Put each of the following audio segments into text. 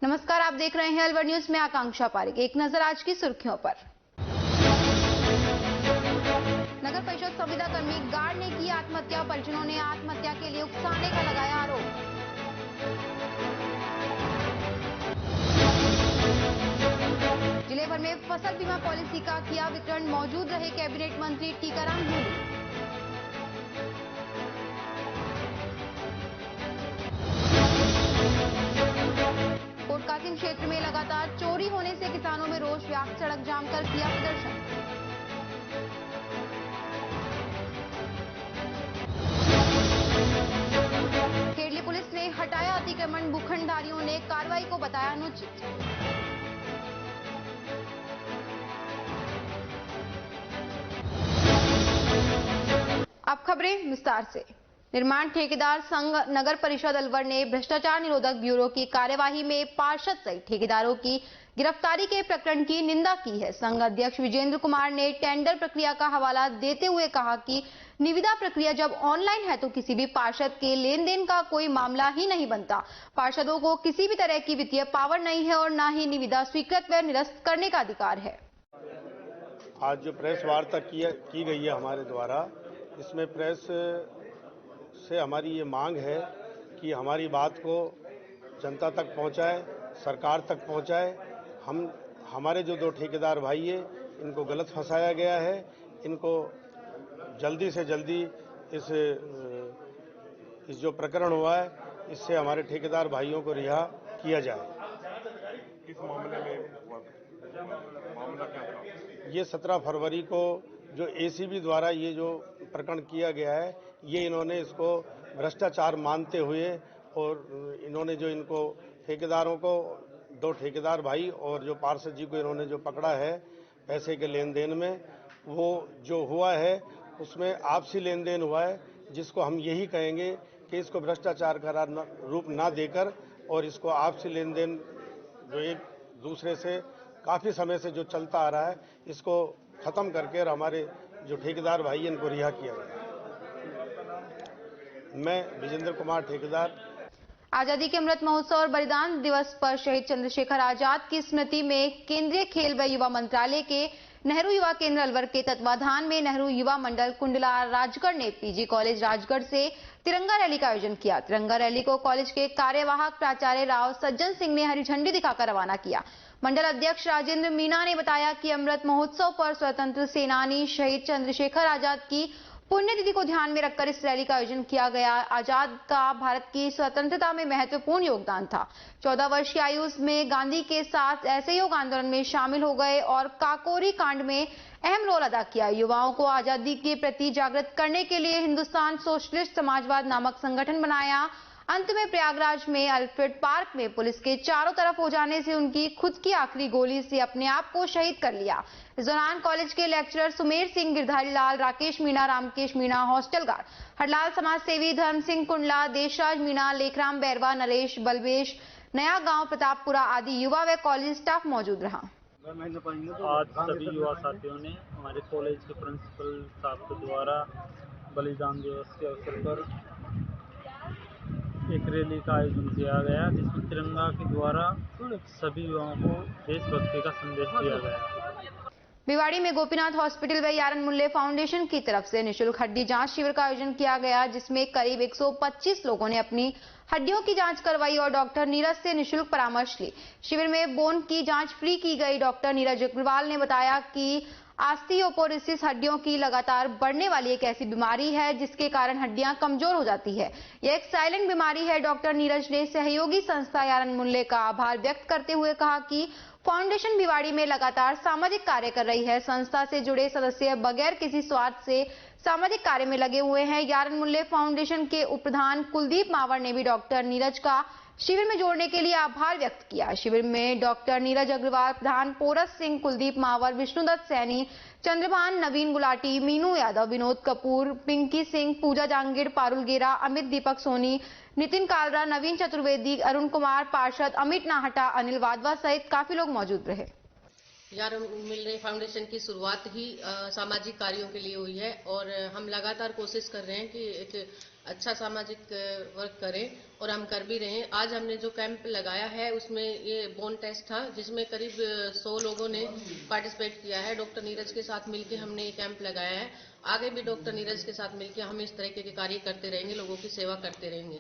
नमस्कार, आप देख रहे हैं अलवर न्यूज में आकांक्षा पारिक। एक नजर आज की सुर्खियों पर। नगर परिषद संविदा कर्मी गार्ड ने की आत्महत्या, परिजनों ने आत्महत्या के लिए उकसाने का लगाया आरोप। जिले भर में फसल बीमा पॉलिसी का किया वितरण, मौजूद रहे कैबिनेट मंत्री टीकाराम जूली। कोटकासिम क्षेत्र में लगातार चोरी होने से किसानों में रोष व्याप्त, सड़क जाम कर किया प्रदर्शन। खेड़ली पुलिस ने हटाया अतिक्रमण, भूखंडधारियों ने कार्रवाई को बताया अनुचित। अब खबरें विस्तार से। निर्माण ठेकेदार संघ नगर परिषद अलवर ने भ्रष्टाचार निरोधक ब्यूरो की कार्यवाही में पार्षद सहित ठेकेदारों की गिरफ्तारी के प्रकरण की निंदा की है। संघ अध्यक्ष विजेंद्र कुमार ने टेंडर प्रक्रिया का हवाला देते हुए कहा कि निविदा प्रक्रिया जब ऑनलाइन है तो किसी भी पार्षद के लेन देन का कोई मामला ही नहीं बनता। पार्षदों को किसी भी तरह की वित्तीय पावर नहीं है और न ही निविदा स्वीकृत व निरस्त करने का अधिकार है। आज जो प्रेस वार्ता की गई है हमारे द्वारा, इसमें प्रेस से हमारी ये मांग है कि हमारी बात को जनता तक पहुंचाए, सरकार तक पहुंचाए। हमारे जो दो ठेकेदार भाई है, इनको गलत फंसाया गया है। इनको जल्दी से जल्दी इस जो प्रकरण हुआ है, इससे हमारे ठेकेदार भाइयों को रिहा किया जाए। किस मामले में मामला क्या था? ये 17 फरवरी को जो एसीबी द्वारा ये जो प्रकरण किया गया है, ये इन्होंने इसको भ्रष्टाचार मानते हुए और इन्होंने जो इनको ठेकेदारों को, दो ठेकेदार भाई और जो पार्षद जी को इन्होंने जो पकड़ा है पैसे के लेन देन में, वो जो हुआ है उसमें आपसी लेन देन हुआ है, जिसको हम यही कहेंगे कि इसको भ्रष्टाचार का रूप ना देकर और इसको आपसी लेन देन जो एक दूसरे से काफी समय से जो चलता आ रहा है, इसको खत्म करके और हमारे जो ठेकेदार भाई इनको रिहा किया गया। मैं विजेंद्र कुमार ठेकेदार। आजादी के अमृत महोत्सव और बलिदान दिवस पर शहीद चंद्रशेखर आजाद की स्मृति में केंद्रीय खेल व युवा मंत्रालय के नेहरू युवा केंद्र अलवर के तत्वाधान में नेहरू युवा मंडल कुंडला राजगढ़ ने पीजी कॉलेज राजगढ़ से तिरंगा रैली का आयोजन किया। तिरंगा रैली को कॉलेज के कार्यवाहक प्राचार्य राव सज्जन सिंह ने हरी झंडी दिखाकर रवाना किया। मंडल अध्यक्ष राजेंद्र मीना ने बताया कि अमृत महोत्सव पर स्वतंत्र सेनानी शहीद चंद्रशेखर आजाद की पुण्यतिथि को ध्यान में रखकर इस रैली का आयोजन किया गया। आजाद का भारत की स्वतंत्रता में महत्वपूर्ण योगदान था। 14 वर्ष की आयु में गांधी के साथ असहयोग आंदोलन में शामिल हो गए और काकोरी कांड में अहम रोल अदा किया। युवाओं को आजादी के प्रति जागृत करने के लिए हिंदुस्तान सोशलिस्ट समाजवाद नामक संगठन बनाया। अंत में प्रयागराज में अल्फ्रेड पार्क में पुलिस के चारों तरफ हो जाने से उनकी खुद की आखिरी गोली से अपने आप को शहीद कर लिया। इस दौरान कॉलेज के lecturer Sumer Singh, Girdhari Lal, Rakesh Meena, Ramkesh Meena, hostel guard Harlal, समाज सेवी धर्म सिंह कुंडला, देशराज मीणा, लेखराम बैरवा, नरेश, बलवेश, नया गांव, प्रतापपुरा आदि युवा व कॉलेज स्टाफ मौजूद रहा। आज सभी युवा साथियों ने हमारे कॉलेज के प्रिंसिपल साहब के द्वारा बलिदान दिवस के अवसर पर एक रैली का आयोजन किया गया, जिसमें तिरंगा के द्वारा सभी युवाओं को देशभक्ति का संदेश दिया गया। भिवाड़ी में गोपीनाथ हॉस्पिटल व यारन मुल्ले फाउंडेशन की तरफ से निःशुल्क हड्डी जांच शिविर का आयोजन किया गया, जिसमें करीब 125 लोगों ने अपनी हड्डियों की जांच करवाई और डॉक्टर नीरज से निःशुल्क परामर्श ली। शिविर में बोन की जांच फ्री की गई। डॉक्टर नीरज अग्रवाल ने बताया कि ऑस्टियोपोरोसिस हड्डियों की लगातार बढ़ने वाली एक ऐसी बीमारी है जिसके कारण हड्डियां कमजोर हो जाती है। यह एक साइलेंट बीमारी है। डॉक्टर नीरज ने सहयोगी संस्था यारन मुल्ले का आभार व्यक्त करते हुए कहा कि फाउंडेशन भिवाड़ी में लगातार सामाजिक कार्य कर रही है। संस्था से जुड़े सदस्य बगैर किसी स्वार्थ से सामाजिक कार्य में लगे हुए हैं। यारन मुल्ले फाउंडेशन के उप प्रधान कुलदीप मावर ने भी डॉक्टर नीरज का शिविर में जोड़ने के लिए आभार व्यक्त किया। शिविर में डॉक्टर नीरज अग्रवाल, प्रधान पोरस सिंह, कुलदीप मावर, विष्णुदत्त सैनी, चंद्रभान, नवीन गुलाटी, मीनू यादव, विनोद कपूर, पिंकी सिंह, पूजा जांगीर, पारुल गेरा, अमित दीपक सोनी, नितिन कालरा, नवीन चतुर्वेदी, अरुण कुमार, पार्षद अमित नाहटा, अनिल वाधवा सहित काफी लोग मौजूद रहे। यार मिल रहे फाउंडेशन की शुरुआत ही सामाजिक कार्यों के लिए हुई है और हम लगातार कोशिश कर रहे हैं कि एक अच्छा सामाजिक वर्क करें और हम कर भी रहे हैं। आज हमने जो कैंप लगाया है उसमें ये बोन टेस्ट था जिसमें करीब 100 लोगों ने पार्टिसिपेट किया है। डॉक्टर नीरज के साथ मिलकर हमने ये कैंप लगाया है। आगे भी डॉक्टर नीरज के साथ मिलकर हम इस तरह के कार्य करते रहेंगे, लोगों की सेवा करते रहेंगे।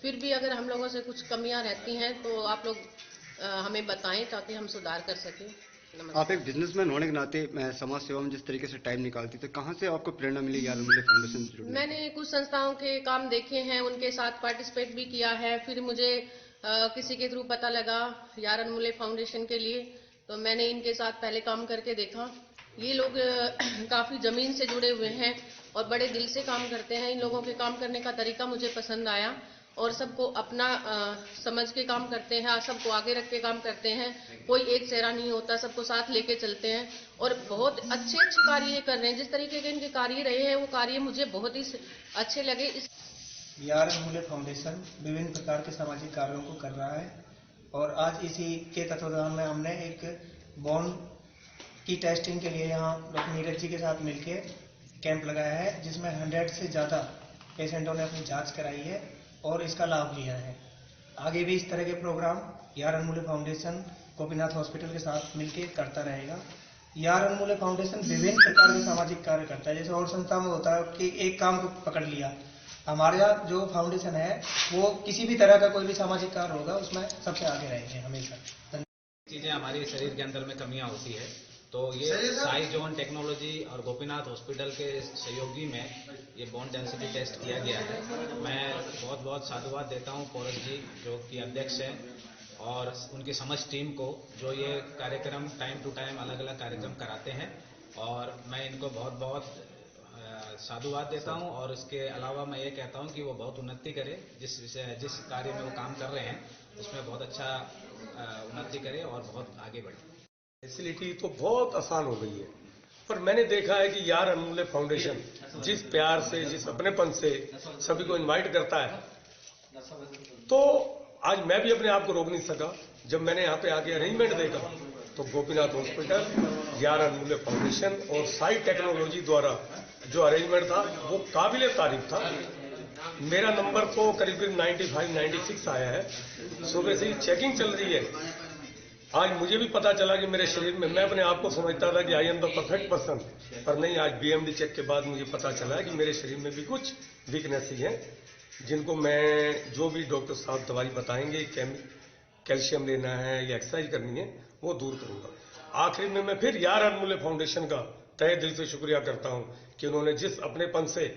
फिर भी अगर हम लोगों से कुछ कमियां रहती हैं तो आप लोग हमें बताएं ताकि हम सुधार कर सकें। आप एक बिजनेसमैन होने के नाते समाज सेवा में जिस तरीके से टाइम निकालती थे, कहाँ से आपको प्रेरणा मिली यार अनमूल्य फाउंडेशन से जुड़ने? मैंने कुछ संस्थाओं के काम देखे हैं, उनके साथ पार्टिसिपेट भी किया है। फिर मुझे किसी के थ्रू पता लगा यार अनमूल्य फाउंडेशन के लिए, तो मैंने इनके साथ पहले काम करके देखा। ये लोग काफी जमीन से जुड़े हुए हैं और बड़े दिल से काम करते हैं। इन लोगों के काम करने का तरीका मुझे पसंद आया और सबको अपना समझ के काम करते हैं, सबको आगे रख के काम करते हैं। कोई एक चेहरा नहीं होता, सबको साथ लेके चलते हैं और बहुत अच्छे कार्य कर रहे हैं। जिस तरीके के इनके कार्य रहे हैं वो कार्य मुझे बहुत ही अच्छे लगे। यार अनमूल्य फाउंडेशन विभिन्न प्रकार के सामाजिक कार्यों को कर रहा है और आज इसी के तत्वाधान में हमने एक बोन की टेस्टिंग के लिए यहाँ डॉक्टर नीरज जी के साथ मिलकर कैंप लगाया है, जिसमें 100 से ज़्यादा पेशेंटों ने अपनी जांच कराई है और इसका लाभ लिया है। आगे भी इस तरह के प्रोग्राम यार अनमूल्य फाउंडेशन गोपीनाथ हॉस्पिटल के साथ मिलकर करता रहेगा। यार अनमूल्य फाउंडेशन विभिन्न प्रकार के सामाजिक कार्य करता है। जैसे और संस्था में होता है कि एक काम को पकड़ लिया, हमारे यहाँ जो फाउंडेशन है वो किसी भी तरह का कोई भी सामाजिक कार्य होगा उसमें सबसे आगे रहेंगे हमेशा। चीजें हमारी शरीर के अंदर में कमियां होती है तो ये साई जोन टेक्नोलॉजी और गोपीनाथ हॉस्पिटल के सहयोगी में ये बोन डेंसिटी टेस्ट किया गया है। मैं बहुत बहुत साधुवाद देता हूँ पोरस जी जो कि अध्यक्ष हैं और उनकी समझ टीम को जो ये कार्यक्रम टाइम टू टाइम अलग अलग कार्यक्रम कराते हैं और मैं इनको बहुत बहुत साधुवाद देता हूं और इसके अलावा मैं ये कहता हूं कि वो बहुत उन्नति करे, जिस कार्य में वो काम कर रहे हैं उसमें बहुत अच्छा उन्नति करे और बहुत आगे बढ़े। फैसिलिटी तो बहुत आसान हो गई है, पर मैंने देखा है कि यार अनमूल्य फाउंडेशन जिस प्यार से, जिस अपनेपन से सभी को इनवाइट करता है, तो आज मैं भी अपने आप को रोक नहीं सका। जब मैंने यहाँ पे आके अरेंजमेंट देखा तो गोपीनाथ हॉस्पिटल, यार अनमूल्य फाउंडेशन और साई टेक्नोलॉजी द्वारा जो अरेंजमेंट था वो काबिले तारीफ था। मेरा नंबर तो करीब 95-96 आया है। सुबह से ही चेकिंग चल रही है। आज मुझे भी पता चला कि मेरे शरीर में, मैं अपने आप को समझता था कि I am the perfect person, पर नहीं, आज बीएमडी चेक के बाद मुझे पता चला कि मेरे शरीर में भी कुछ वीकनेस ही है, जिनको मैं जो भी डॉक्टर साहब दवाई बताएंगे, कैल्शियम लेना है या एक्सरसाइज करनी है, वो दूर करूंगा। आखिर में मैं फिर यार अनमूल्य फाउंडेशन का तहे दिल से शुक्रिया करता हूं कि उन्होंने जिस अपनेपन से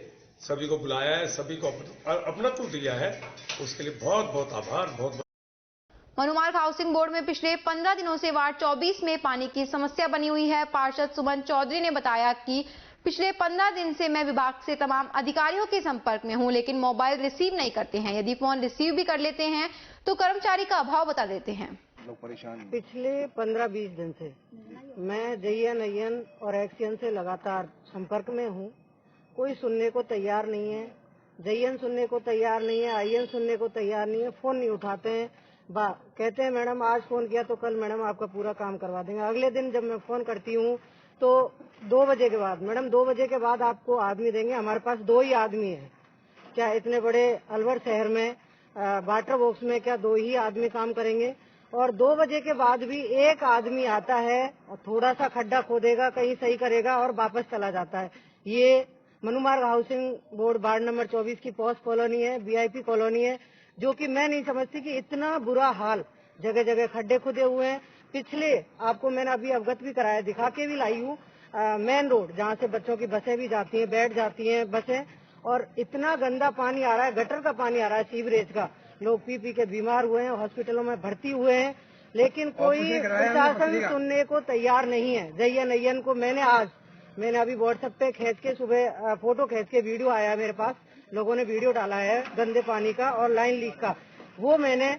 सभी को बुलाया है, सभी को अपनत्व दिया है, उसके लिए बहुत बहुत आभार। बहुत मनुमार्ग हाउसिंग बोर्ड में पिछले 15 दिनों से वार्ड 24 में पानी की समस्या बनी हुई है। पार्षद सुमन चौधरी ने बताया कि पिछले 15 दिन से मैं विभाग से तमाम अधिकारियों के संपर्क में हूं, लेकिन मोबाइल रिसीव नहीं करते हैं। यदि फोन रिसीव भी कर लेते हैं तो कर्मचारी का अभाव बता देते हैं। लोग परेशान हैं। पिछले 15-20 दिन से मैं JN और एक्सियन से लगातार संपर्क में हूं। कोई सुनने को तैयार नहीं है। JN सुनने को तैयार नहीं है, IN सुनने को तैयार नहीं है। फोन नहीं उठाते हैं। कहते हैं मैडम आज फोन किया तो कल मैडम आपका पूरा काम करवा देंगे। अगले दिन जब मैं फोन करती हूँ तो 2 बजे के बाद, मैडम 2 बजे के बाद आपको आदमी देंगे। हमारे पास 2 ही आदमी है। क्या इतने बड़े अलवर शहर में वाटर बॉक्स में क्या 2 ही आदमी काम करेंगे? और 2 बजे के बाद भी एक आदमी आता है और थोड़ा सा खड्डा खोदेगा, कहीं सही करेगा और वापस चला जाता है। ये Manumarg housing board ward number 24 की पॉश कॉलोनी है, VIP कॉलोनी है, जो कि मैं नहीं समझती कि इतना बुरा हाल, जगह जगह खड्डे खुदे हुए हैं। पिछले आपको मैंने अभी अवगत भी कराया, दिखा के भी लाई हूँ, मेन रोड जहाँ से बच्चों की बसें भी जाती हैं, बैठ जाती हैं बसें, और इतना गंदा पानी आ रहा है, गटर का पानी आ रहा है, सीवरेज का। लोग पी के बीमार हुए हैं, हॉस्पिटलों में भर्ती हुए हैं, लेकिन कोई प्रशासन सुनने को तैयार नहीं है। JN को मैंने अभी व्हाट्सएप पे खींच के, सुबह फोटो खींच के, वीडियो आया है मेरे पास, लोगों ने वीडियो डाला है गंदे पानी का और लाइन लीक का। वो मैंने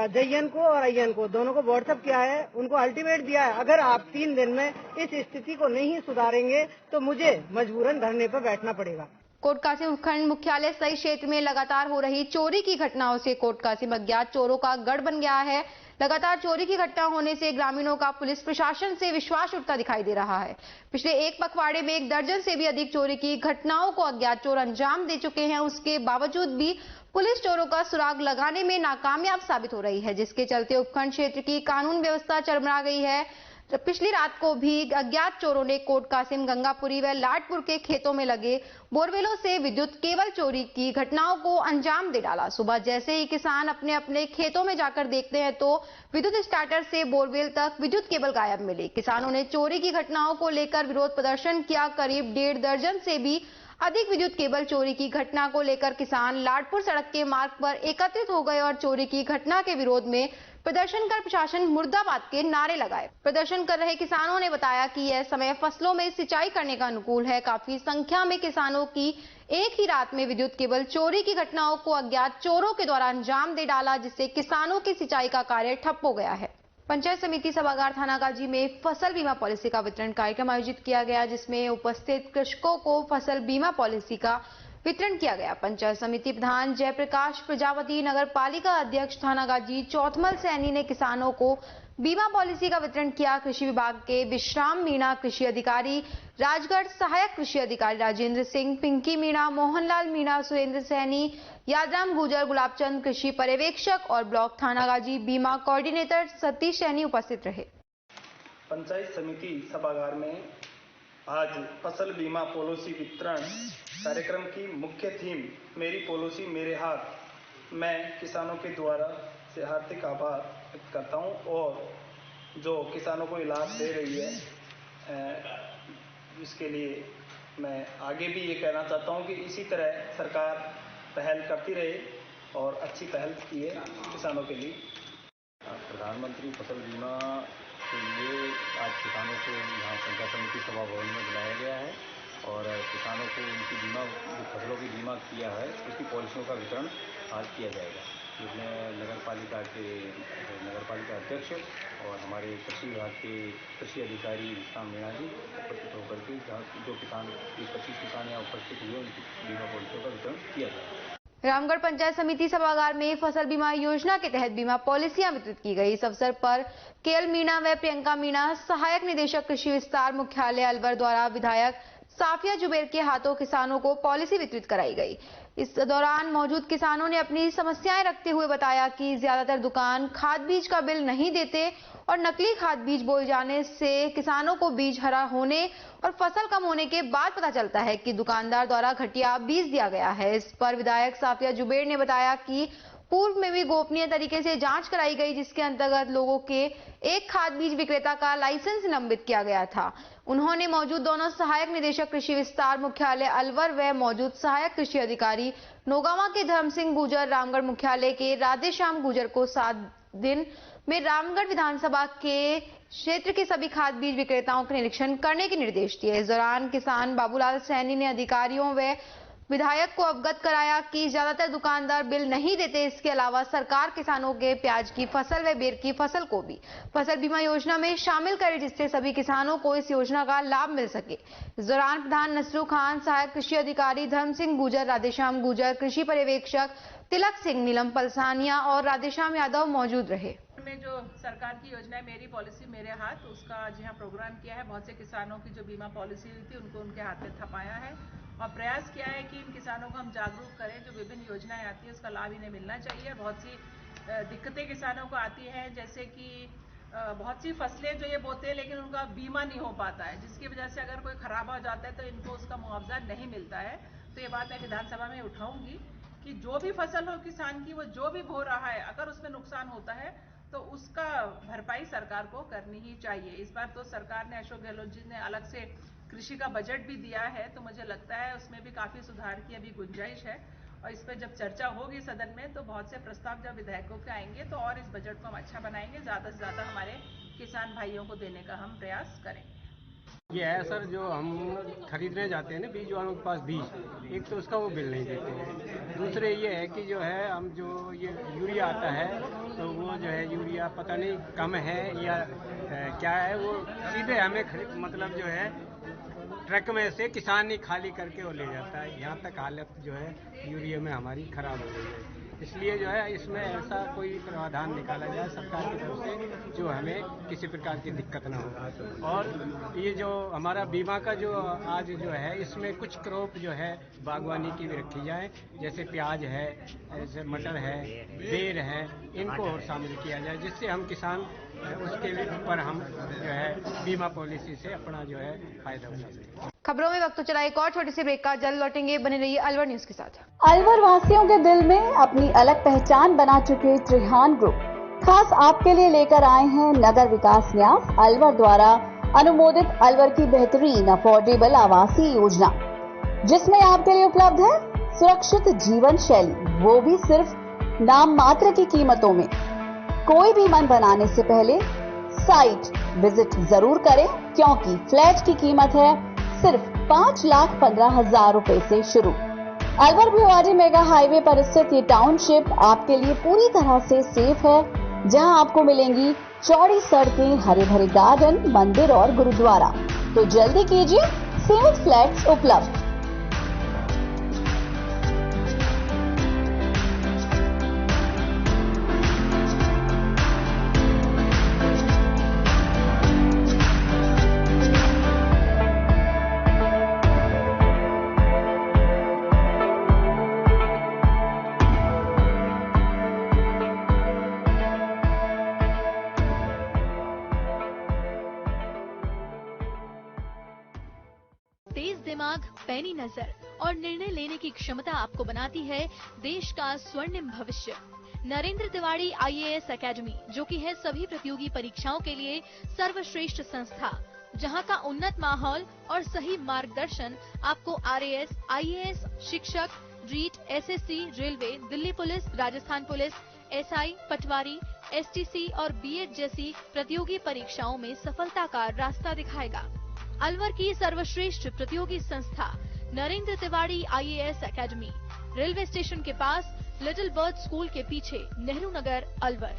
JN को और IN को दोनों को व्हाट्सएप किया है, उनको अल्टीमेट दिया है, अगर आप 3 दिन में इस स्थिति को नहीं सुधारेंगे तो मुझे मजबूरन धरने पर बैठना पड़ेगा। कोटकासिम खंड मुख्यालय सही क्षेत्र में लगातार हो रही चोरी की घटनाओं से कोटकासिम अज्ञात चोरों का गढ़ बन गया है। लगातार चोरी की घटना होने से ग्रामीणों का पुलिस प्रशासन से विश्वास उठता दिखाई दे रहा है। पिछले एक पखवाड़े में 1 दर्जन से भी अधिक चोरी की घटनाओं को अज्ञात चोर अंजाम दे चुके हैं। उसके बावजूद भी पुलिस चोरों का सुराग लगाने में नाकामयाब साबित हो रही है, जिसके चलते उपखंड क्षेत्र की कानून व्यवस्था चरमरा गई है। पिछली रात को भी अज्ञात चोरों ने कोट कासिम, गंगापुरी व लाडपुर के खेतों में लगे बोरवेलों से विद्युत केबल चोरी की घटनाओं को अंजाम दे डाला। सुबह जैसे ही किसान अपने अपने खेतों में जाकर देखते हैं तो विद्युत स्टार्टर से बोरवेल तक विद्युत केबल गायब मिली। किसानों ने चोरी की घटनाओं को लेकर विरोध प्रदर्शन किया। करीब 1.5 दर्जन से भी अधिक विद्युत केबल चोरी की घटना को लेकर किसान लाडपुर सड़क के मार्ग पर एकत्रित हो गए और चोरी की घटना के विरोध में प्रदर्शन कर प्रशासन मुर्दाबाद के नारे लगाए। प्रदर्शन कर रहे किसानों ने बताया कि यह समय फसलों में सिंचाई करने का अनुकूल है। काफी संख्या में किसानों की एक ही रात में विद्युत केबल चोरी की घटनाओं को अज्ञात चोरों के द्वारा अंजाम दे डाला, जिससे किसानों की सिंचाई का कार्य ठप हो गया है। पंचायत समिति सभागार थानागाजी में फसल बीमा पॉलिसी का वितरण कार्यक्रम आयोजित किया गया, जिसमें उपस्थित कृषकों को फसल बीमा पॉलिसी का वितरण किया गया। पंचायत समिति प्रधान जयप्रकाश प्रजापति, नगर पालिका अध्यक्ष थानागाजी चौथमल सैनी ने किसानों को बीमा पॉलिसी का वितरण किया। कृषि विभाग के विश्राम मीणा कृषि अधिकारी, राजगढ़ सहायक कृषि अधिकारी राजेंद्र सिंह, पिंकी मीणा, मोहनलाल मीणा, सुरेंद्र सैनी, यादराम गुजर, गुलाबचंद कृषि पर्यवेक्षक और ब्लॉक थानागाजी बीमा कोऑर्डिनेटर सतीश सैनी उपस्थित रहे। पंचायत समिति सभागार में आज फसल बीमा पॉलिसी वितरण कार्यक्रम की मुख्य थीम मेरी पॉलिसी मेरे हाथ। मैं किसानों के द्वारा से हार्दिक आभार व्यक्त करता हूं और जो किसानों को लाभ दे रही है इसके लिए मैं आगे भी ये कहना चाहता हूं कि इसी तरह सरकार पहल करती रहे और अच्छी पहल की है किसानों के लिए। प्रधानमंत्री फसल बीमा के लिए आज किसानों को यहाँ पंचायत समिति सभा भवन में बुलाया गया है और किसानों को उनकी बीमा जो फसलों की बीमा किया है उसकी पॉलिसियों का वितरण आज किया जाएगा। जिसमें नगर पालिका अध्यक्ष और हमारे कृषि विभाग के कृषि अधिकारी विश्राम मीणा जी उपस्थित होकर के जो किसान 25 किसान यहाँ उपस्थित हुए उनकी बीमा पॉलिसियों का वितरण किया जाएगा। रामगढ़ पंचायत समिति सभागार में फसल बीमा योजना के तहत बीमा पॉलिसियां वितरित की गई। इस अवसर पर केएल मीणा व प्रियंका मीणा, सहायक निदेशक कृषि विस्तार मुख्यालय अलवर द्वारा विधायक साफिया जुबैर के हाथों किसानों को पॉलिसी वितरित कराई गई। इस दौरान मौजूद किसानों ने अपनी समस्याएं रखते हुए बताया कि ज्यादातर दुकान खाद बीज का बिल नहीं देते और नकली खाद बीज बोए जाने से किसानों को बीज हरा होने और फसल कम होने के बाद पता चलता है कि दुकानदार द्वारा घटिया बीज दिया गया है। इस पर विधायक साफिया जुबैर ने बताया कि पूर्व में भी गोपनीय तरीके से जांच कराई गई, जिसके अंतर्गत लोगों के एक खाद बीज विक्रेता का लाइसेंस निलंबित किया गया था। उन्होंने मौजूद दोनों सहायक निदेशक कृषि विस्तार मुख्यालय अलवर व मौजूद सहायक कृषि अधिकारी नौगांवा के धर्म सिंह गुजर, रामगढ़ मुख्यालय के राधेश्याम गुजर को 7 दिन में रामगढ़ विधानसभा के क्षेत्र के सभी खाद बीज विक्रेताओं का निरीक्षण करने के निर्देश दिए। इस दौरान किसान बाबूलाल सैनी ने अधिकारियों व विधायक को अवगत कराया कि ज्यादातर दुकानदार बिल नहीं देते। इसके अलावा सरकार किसानों के प्याज की फसल व बेर की फसल को भी फसल बीमा योजना में शामिल करे, जिससे सभी किसानों को इस योजना का लाभ मिल सके। इस दौरान प्रधान नसरू खान, सहायक कृषि अधिकारी धर्म सिंह गुजर, राधेश्याम गुजर, कृषि पर्यवेक्षक तिलक सिंह, नीलम पलसानिया और राधेश्याम यादव मौजूद रहे। में जो सरकार की योजना है मेरी पॉलिसी मेरे हाथ, उसका आज यहाँ प्रोग्राम किया है। बहुत से किसानों की जो बीमा पॉलिसी हुई थी उनको उनके हाथ में थपाया है और प्रयास किया है कि इन किसानों को हम जागरूक करें। जो विभिन्न योजनाएं आती है उसका लाभ इन्हें मिलना चाहिए। बहुत सी दिक्कतें किसानों को आती हैं, जैसे कि बहुत सी फसलें जो ये बोते हैं लेकिन उनका बीमा नहीं हो पाता है, जिसकी वजह से अगर कोई खराब हो जाता है तो इनको उसका मुआवजा नहीं मिलता है। तो ये बात मैं विधानसभा में उठाऊंगी कि जो भी फसल हो किसान की, वो जो भी बो रहा है, अगर उसमें नुकसान होता है तो उसका भरपाई सरकार को करनी ही चाहिए। इस बार तो सरकार ने, अशोक गहलोत जी ने अलग से कृषि का बजट भी दिया है, तो मुझे लगता है उसमें भी काफी सुधार की अभी गुंजाइश है और इस पर जब चर्चा होगी सदन में तो बहुत से प्रस्ताव जब विधायकों के आएंगे तो और इस बजट को हम अच्छा बनाएंगे, ज्यादा से ज्यादा हमारे किसान भाइयों को देने का हम प्रयास करेंगे। ये है सर, जो हम खरीदने जाते हैं ना बीज वालों के पास बीज, एक तो उसका वो बिल नहीं देते हैं। दूसरे ये है कि जो है हम जो ये यूरिया आता है तो वो जो है यूरिया पता नहीं कम है या क्या है, वो सीधे हमें मतलब जो है ट्रक में से किसान ही खाली करके वो ले जाता है। यहाँ तक हालत जो है यूरिया में हमारी खराब हो गई है। इसलिए जो है इसमें ऐसा कोई प्रावधान निकाला जाए सरकार की तरफ से जो हमें किसी प्रकार की दिक्कत ना हो। और ये जो हमारा बीमा का जो आज जो है इसमें कुछ क्रॉप जो है बागवानी की भी रखी जाए, जैसे प्याज है, जैसे मटर है, बेर है, इनको और शामिल किया जाए, जिससे हम किसान उसके ऊपर हम जो है बीमा पॉलिसी से अपना जो है फायदा उठा सकें। खबरों में वक्त तो चला एक और छोटी सी ब्रेक का, जल्द लौटेंगे, बने रहिए अलवर न्यूज के साथ। अलवर वासियों के दिल में अपनी अलग पहचान बना चुके त्रिहान ग्रुप खास आपके लिए लेकर आए हैं नगर विकास न्यास अलवर द्वारा अनुमोदित अलवर की बेहतरीन अफोर्डेबल आवासीय योजना, जिसमें आपके लिए उपलब्ध है सुरक्षित जीवन शैली, वो भी सिर्फ नाम मात्र की कीमतों में। कोई भी मन बनाने से पहले साइट विजिट जरूर करें, क्योंकि फ्लैट की कीमत है सिर्फ 5,15,000 रुपए से शुरू। अलवर भिवाड़ी मेगा हाईवे पर स्थित ये टाउनशिप आपके लिए पूरी तरह से सेफ है, जहां आपको मिलेंगी चौड़ी सड़कें, हरे भरे गार्डन, मंदिर और गुरुद्वारा। तो जल्दी कीजिए, सीमित फ्लैट्स उपलब्ध। तेज दिमाग, पैनी नजर और निर्णय लेने की क्षमता आपको बनाती है देश का स्वर्णिम भविष्य। नरेंद्र तिवारी IAS एकेडमी, जो कि है सभी प्रतियोगी परीक्षाओं के लिए सर्वश्रेष्ठ संस्था, जहां का उन्नत माहौल और सही मार्गदर्शन आपको RAS, IAS, शिक्षक, REET, SSC, railway, Delhi police, Rajasthan police, SI, पटवारी, STC और B.Ed जैसी प्रतियोगी परीक्षाओं में सफलता का रास्ता दिखाएगा। अलवर की सर्वश्रेष्ठ प्रतियोगी संस्था Narendra Tiwari IAS academy, railway station के पास, लिटिल बर्ड स्कूल के पीछे, नेहरू नगर, अलवर।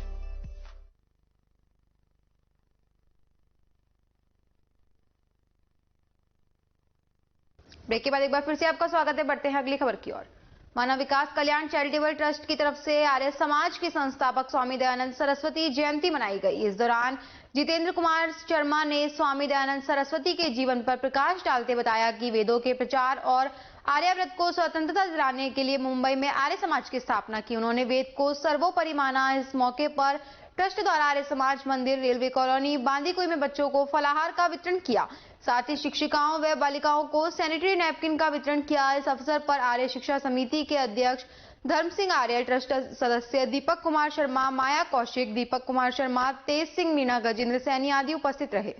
ब्रेक के बाद एक बार फिर से आपका स्वागत है। बढ़ते हैं अगली खबर की ओर। मानव विकास कल्याण चैरिटेबल ट्रस्ट की तरफ से आर्य समाज के संस्थापक स्वामी दयानंद सरस्वती जयंती मनाई गई। इस दौरान जितेंद्र कुमार शर्मा ने स्वामी दयानंद सरस्वती के जीवन पर प्रकाश डालते बताया कि वेदों के प्रचार और आर्याव्रत को स्वतंत्रता दिलाने के लिए मुंबई में आर्य समाज की स्थापना की। उन्होंने वेद को सर्वोपरि माना। इस मौके पर ट्रस्ट द्वारा आर्य समाज मंदिर, रेलवे कॉलोनी, बांदीकुई में बच्चों को फलाहार का वितरण किया। साथ ही शिक्षिकाओं व बालिकाओं को सैनिटरी नैपकिन का वितरण किया। इस अवसर पर आर्य शिक्षा समिति के अध्यक्ष धर्म सिंह आर्य, ट्रस्ट सदस्य दीपक कुमार शर्मा, माया कौशिक, दीपक कुमार शर्मा, तेज सिंह मीणा, गजेंद्र सैनी आदि उपस्थित रहे।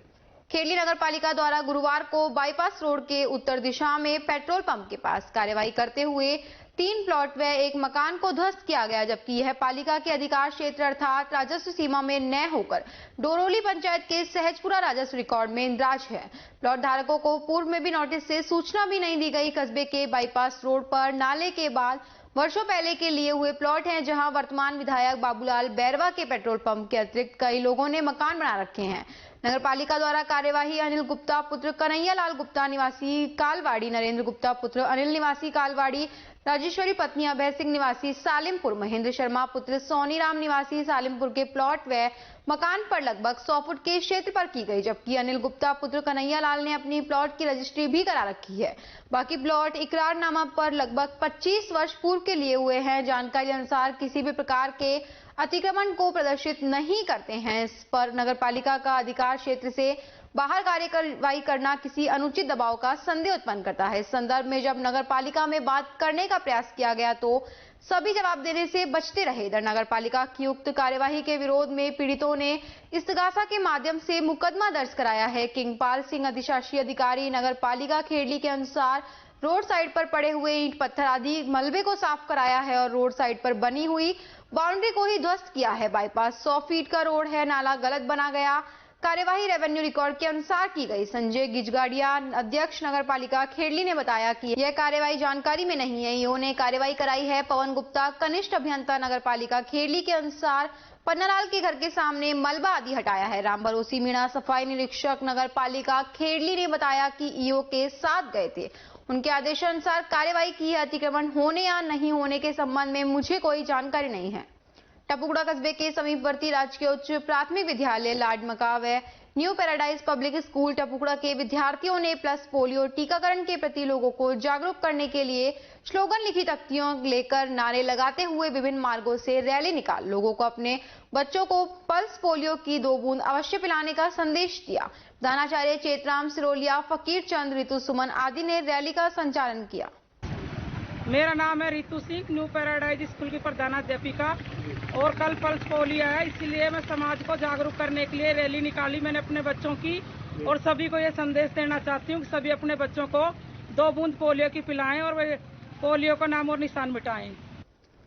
खेड़ी नगर पालिका द्वारा गुरुवार को बाईपास रोड के उत्तर दिशा में पेट्रोल पंप के पास कार्यवाही करते हुए 3 प्लॉट व एक मकान को ध्वस्त किया गया, जबकि यह पालिका के अधिकार क्षेत्र अर्थात राजस्व सीमा में न होकर डोरोली पंचायत के सहजपुरा राजस्व रिकॉर्ड में इंद्राज है। प्लॉट धारकों को पूर्व में भी नोटिस से सूचना भी नहीं दी गई। कस्बे के बाईपास रोड पर नाले के बाद वर्षों पहले के लिए हुए प्लॉट हैं, जहां वर्तमान विधायक बाबूलाल बैरवा के पेट्रोल पंप के अतिरिक्त कई लोगों ने मकान बना रखे हैं। नगर पालिका द्वारा कार्यवाही अनिल गुप्ता पुत्र कन्हैया लाल गुप्ता निवासी कालवाड़ी, नरेंद्र गुप्ता पुत्र अनिल निवासी कालवाड़ी, राजेश्वरी पत्नी अभय सिंह निवासी सालिमपुर, महेंद्र शर्मा पुत्र सोनी राम निवासी सालिमपुर के प्लॉट व मकान पर लगभग 100 फुट के क्षेत्र पर की गई, जबकि अनिल गुप्ता पुत्र कन्हैया लाल ने अपनी प्लॉट की रजिस्ट्री भी करा रखी है। बाकी प्लॉट इकरारनामा पर लगभग 25 वर्ष पूर्व के लिए हुए हैं। जानकारी अनुसार किसी भी प्रकार के अतिक्रमण को प्रदर्शित नहीं करते हैं। इस पर नगर पालिका का अधिकार क्षेत्र से बाहर कार्यवाही करना किसी अनुचित दबाव का संदेह उत्पन्न करता है। इस संदर्भ में जब नगर पालिका में बात करने का प्रयास किया गया तो सभी जवाब देने से बचते रहे। इधर नगर पालिका की उक्त कार्यवाही के विरोध में पीड़ितों ने इस्तगासा के माध्यम से मुकदमा दर्ज कराया है। किंगपाल सिंह अधिशासी अधिकारी नगर पालिका खेड़ी के अनुसार रोड साइड पर पड़े हुए ईंट पत्थर आदि मलबे को साफ कराया है और रोड साइड पर बनी हुई बाउंड्री को ही ध्वस्त किया है। बाईपास 100 फीट का रोड है, नाला गलत बना गया। कार्यवाही रेवेन्यू रिकॉर्ड के अनुसार की गई। संजय गिजगाड़िया अध्यक्ष नगर पालिका खेड़ली ने बताया कि यह कार्यवाही जानकारी में नहीं है, ईओ ने कार्यवाही कराई है। पवन गुप्ता कनिष्ठ अभियंता नगर पालिका खेड़ली के अनुसार पन्नालाल के घर के सामने मलबा आदि हटाया है। राम भरोसी मीणा सफाई निरीक्षक नगर पालिका खेड़ली ने बताया कि ईओ के साथ गए थे, उनके आदेशानुसार कार्यवाही की है। अतिक्रमण होने या नहीं होने के संबंध में मुझे कोई जानकारी नहीं है। टपुगड़ा कस्बे के समीपवर्ती राजकीय उच्च प्राथमिक विद्यालय लाडमका व new paradise public school Tapugada के विद्यार्थियों ने प्लस पोलियो टीकाकरण के प्रति लोगों को जागरूक करने के लिए स्लोगन लिखी तख्तियों लेकर नारे लगाते हुए विभिन्न मार्गों से रैली निकाल लोगों को अपने बच्चों को पल्स पोलियो की 2 बूंद अवश्य पिलाने का संदेश दिया। प्रधानाचार्य चेतराम सिरोलिया, फकीर चंद, ऋतु सुमन आदि ने रैली का संचालन किया। मेरा नाम है ऋतु सिंह, न्यू पैराडाइज स्कूल की प्रधानाध्यापिका, और कल पल्स पोलियो है, इसलिए मैं समाज को जागरूक करने के लिए रैली निकाली मैंने अपने बच्चों की, और सभी को ये संदेश देना चाहती हूँ कि सभी अपने बच्चों को 2 बूंद पोलियो की पिलाएं और पोलियो का नाम और निशान मिटाएं।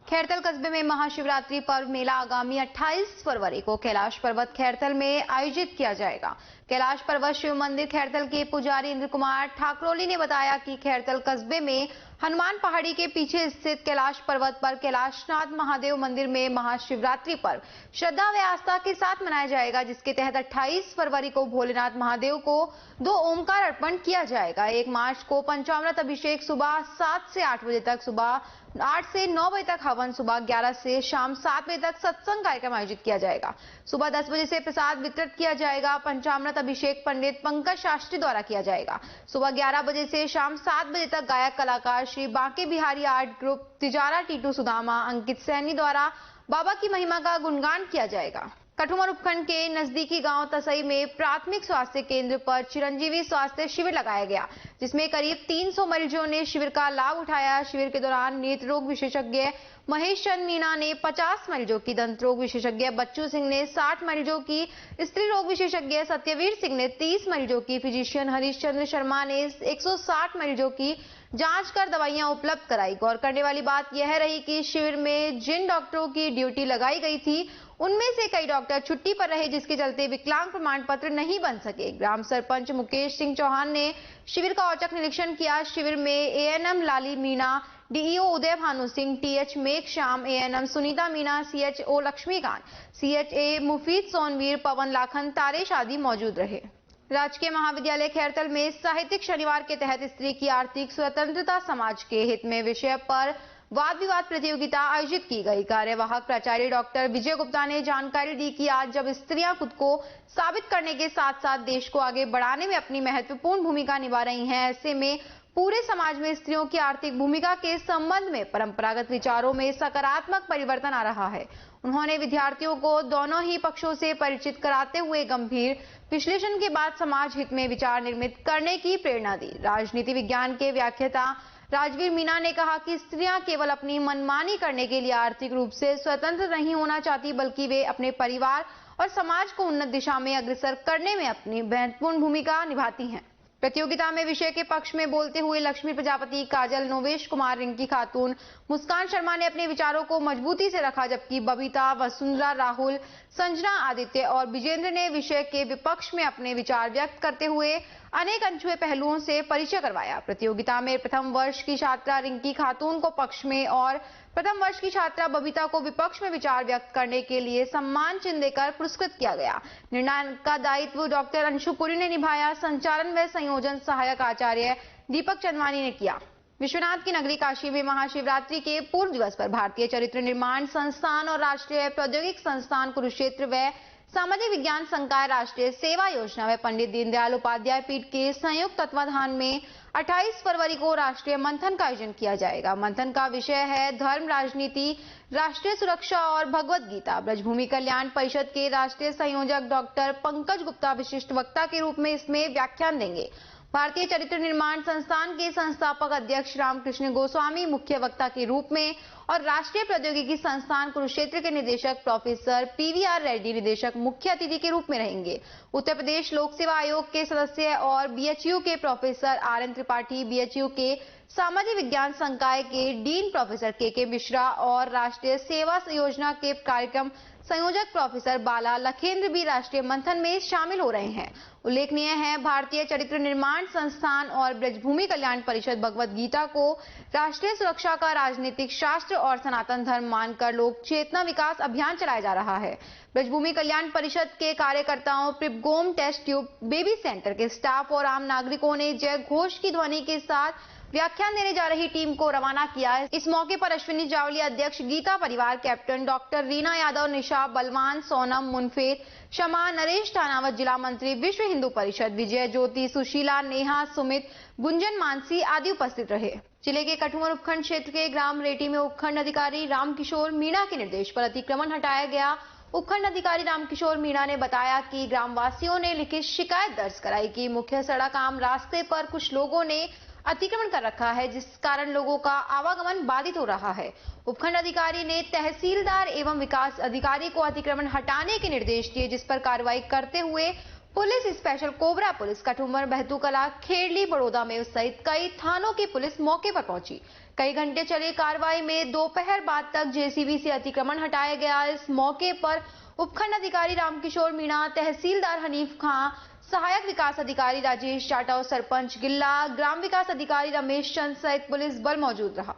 खैरतल कस्बे में महाशिवरात्रि पर्व मेला आगामी 28 फरवरी को कैलाश पर्वत खैरतल में आयोजित किया जाएगा। कैलाश पर्वत शिव मंदिर खैरतल के पुजारी इंद्र कुमार ठाकरोली ने बताया कि खैरतल कस्बे में हनुमान पहाड़ी के पीछे स्थित कैलाश पर्वत पर कैलाशनाथ महादेव मंदिर में महाशिवरात्रि पर्व श्रद्धा व आस्था के साथ मनाया जाएगा, जिसके तहत 28 फरवरी को भोलेनाथ महादेव को 2 ओमकार अर्पण किया जाएगा। 1 मार्च को पंचामृत अभिषेक सुबह 7 से 8 बजे तक, सुबह 8 से 9 बजे तक हवन, सुबह 11 से शाम 7 बजे तक सत्संग कार्यक्रम आयोजित किया जाएगा। सुबह 10 बजे से प्रसाद वितरित किया जाएगा। पंचामृत अभिषेक पंडित पंकज शास्त्री द्वारा किया जाएगा। सुबह 11 बजे से शाम 7 बजे तक गायक कलाकार श्री बांके बिहारी आर्ट ग्रुप, तिजारा टीटू सुदामा, अंकित सैनी द्वारा बाबा की महिमा का गुणगान किया जाएगा। कठुमर उपखंड के नजदीकी गांव तसई में प्राथमिक स्वास्थ्य केंद्र पर चिरंजीवी स्वास्थ्य शिविर लगाया गया, जिसमें करीब 300 मरीजों ने शिविर का लाभ उठाया। शिविर के दौरान नेत्र रोग विशेषज्ञ महेश चंद मीणा ने 50 मरीजों की, दंत रोग विशेषज्ञ बच्चू सिंह ने 60 मरीजों की, स्त्री रोग विशेषज्ञ सत्यवीर सिंह ने 30 मरीजों की, फिजिशियन हरीश चंद्र शर्मा ने 160 मरीजों की जांच कर दवाइयां उपलब्ध कराई। गौर करने वाली बात यह रही कि शिविर में जिन डॉक्टरों की ड्यूटी लगाई गई थी उनमें से कई डॉक्टर छुट्टी पर रहे, जिसके चलते विकलांग प्रमाण पत्र नहीं बन सके। ग्राम सरपंच मुकेश सिंह चौहान ने शिविर का औचक निरीक्षण किया। शिविर में ANM Lali Meena, DEO Uday Bhanu Singh, TH Megh Shyam, ANM Sunita Meena, CHO Laxmikant, CHA Mufeed Sonveer, पवन लाखन, तारेश आदि मौजूद रहे। राजकीय महाविद्यालय खैरतल में साहित्यिक शनिवार के तहत स्त्री की आर्थिक स्वतंत्रता समाज के हित में विषय पर वाद विवाद प्रतियोगिता आयोजित की गई। कार्यवाहक प्राचार्य डॉक्टर विजय गुप्ता ने जानकारी दी कि आज जब स्त्रियां खुद को साबित करने के साथ साथ देश को आगे बढ़ाने में अपनी महत्वपूर्ण भूमिका निभा रही हैं, ऐसे में पूरे समाज में स्त्रियों की आर्थिक भूमिका के संबंध में परंपरागत विचारों में सकारात्मक परिवर्तन आ रहा है। उन्होंने विद्यार्थियों को दोनों ही पक्षों से परिचित कराते हुए गंभीर विश्लेषण के बाद समाज हित में विचार निर्मित करने की प्रेरणा दी। राजनीति विज्ञान के व्याख्याता राजवीर मीणा ने कहा कि स्त्रियां केवल अपनी मनमानी करने के लिए आर्थिक रूप से स्वतंत्र नहीं होना चाहती, बल्कि वे अपने परिवार और समाज को उन्नत दिशा में अग्रसर करने में अपनी महत्वपूर्ण भूमिका निभाती हैं। प्रतियोगिता में विषय के पक्ष में बोलते हुए लक्ष्मी प्रजापति, काजल, नोवेश कुमार, रिंकी खातून, मुस्कान शर्मा ने अपने विचारों को मजबूती से रखा, जबकि बबीता, वसुंधरा, राहुल, संजना, आदित्य और विजेंद्र ने विषय के विपक्ष में अपने विचार व्यक्त करते हुए अनेक अनछुए पहलुओं से परिचय करवाया। प्रतियोगिता में प्रथम वर्ष की छात्रा रिंकी खातून को पक्ष में और प्रथम वर्ष की छात्रा बबीता को विपक्ष में विचार व्यक्त करने के लिए सम्मान चिन्ह देकर पुरस्कृत किया गया। निर्णय का दायित्व डॉक्टर अंशु पुरी ने निभाया। संचालन व संयोजन सहायक आचार्य दीपक चंदवानी ने किया। विश्वनाथ की नगरी काशी में महाशिवरात्रि के पूर्व दिवस पर भारतीय चरित्र निर्माण संस्थान और राष्ट्रीय प्रौद्योगिक संस्थान कुरुक्षेत्र व सामाजिक विज्ञान संकाय राष्ट्रीय सेवा योजना व पंडित दीनदयाल उपाध्याय पीठ के संयुक्त तत्वाधान में 28 फरवरी को राष्ट्रीय मंथन का आयोजन किया जाएगा। मंथन का विषय है धर्म, राजनीति, राष्ट्रीय सुरक्षा और भगवत गीता। ब्रजभूमि कल्याण परिषद के राष्ट्रीय संयोजक डॉक्टर पंकज गुप्ता विशिष्ट वक्ता के रूप में इसमें व्याख्यान देंगे। भारतीय चरित्र निर्माण संस्थान के संस्थापक अध्यक्ष रामकृष्ण गोस्वामी मुख्य वक्ता के रूप में और राष्ट्रीय प्रौद्योगिकी संस्थान कुरुक्षेत्र के निदेशक प्रोफेसर पीवीआर रेड्डी निदेशक मुख्य अतिथि के रूप में रहेंगे। उत्तर प्रदेश लोक सेवा आयोग के सदस्य और बीएचयू के प्रोफेसर आरएन त्रिपाठी, बीएचयू के सामाजिक विज्ञान संकाय के डीन प्रोफेसर के मिश्रा और राष्ट्रीय सेवा योजना के कार्यक्रम संयोजक प्रोफेसर बाला लखेंद्र भी राष्ट्रीय मंथन में शामिल हो रहे हैं। उल्लेखनीय है, भारतीय चरित्र निर्माण संस्थान और ब्रजभूमि कल्याण परिषद भगवत गीता को राष्ट्रीय सुरक्षा का राजनीतिक शास्त्र और सनातन धर्म मानकर लोक चेतना विकास अभियान चलाया जा रहा है। ब्रजभूमि कल्याण परिषद के कार्यकर्ताओं, प्रिपगोम टेस्ट ट्यूब बेबी सेंटर के स्टाफ और आम नागरिकों ने जय घोष की ध्वनि के साथ व्याख्यान देने जा रही टीम को रवाना किया। इस मौके पर अश्विनी जावली अध्यक्ष, गीता परिवार कैप्टन, डॉक्टर रीना यादव, निशा बलवान, सोनम मुनफेर, शमा, नरेश थानावत, जिला मंत्री, विश्व हिंदू परिषद, विजय ज्योति, सुशीला, नेहा, सुमित, गुंजन, मानसी आदि उपस्थित रहे। जिले के कठुमर उपखंड क्षेत्र के ग्राम रेटी में उपखंड अधिकारी रामकिशोर मीणा के निर्देश पर अतिक्रमण हटाया गया। उपखंड अधिकारी रामकिशोर मीणा ने बताया कि ग्रामवासियों ने लिखित शिकायत दर्ज कराई कि मुख्य सड़क आम रास्ते पर कुछ लोगों ने अतिक्रमण कर रखा है, जिस कारण लोगों का आवागमन बाधित हो रहा है। उपखंड अधिकारी ने तहसीलदार एवं विकास अधिकारी को अतिक्रमण हटाने के निर्देश दिए, जिस पर कार्रवाई करते हुए police special cobra police Kathumar, Bahtukala, Khedli, Baroda में सहित कई थानों की पुलिस मौके पर पहुंची। कई घंटे चली कार्रवाई में दोपहर बाद तक जेसीबी से अतिक्रमण हटाया गया। इस मौके पर उपखंड अधिकारी रामकिशोर मीणा, तहसीलदार हनीफ खां, सहायक विकास अधिकारी राजेश जाटव, सरपंच गिल्ला, ग्राम विकास अधिकारी रमेश चंद सहित पुलिस बल मौजूद रहा।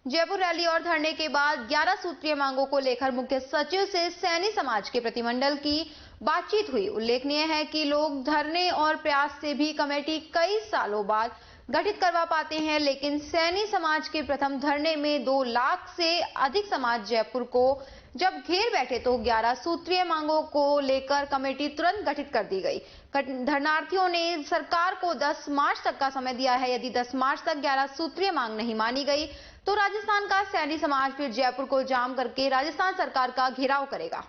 जयपुर रैली और धरने के बाद 11 सूत्रीय मांगों को लेकर मुख्य सचिव से सैनी समाज के प्रतिनिधिमंडल की बातचीत हुई। उल्लेखनीय है कि लोग धरने और प्रयास से भी कमेटी कई सालों बाद गठित करवा पाते हैं, लेकिन सैनी समाज के प्रथम धरने में 2 लाख से अधिक समाज जयपुर को जब घेर बैठे तो 11 सूत्रीय मांगों को लेकर कमेटी तुरंत गठित कर दी गई। धरनार्थियों ने सरकार को 10 मार्च तक का समय दिया है। यदि 10 मार्च तक 11 सूत्रीय मांग नहीं मानी गई तो राजस्थान का सैनी समाज फिर जयपुर को जाम करके राजस्थान सरकार का घेराव करेगा।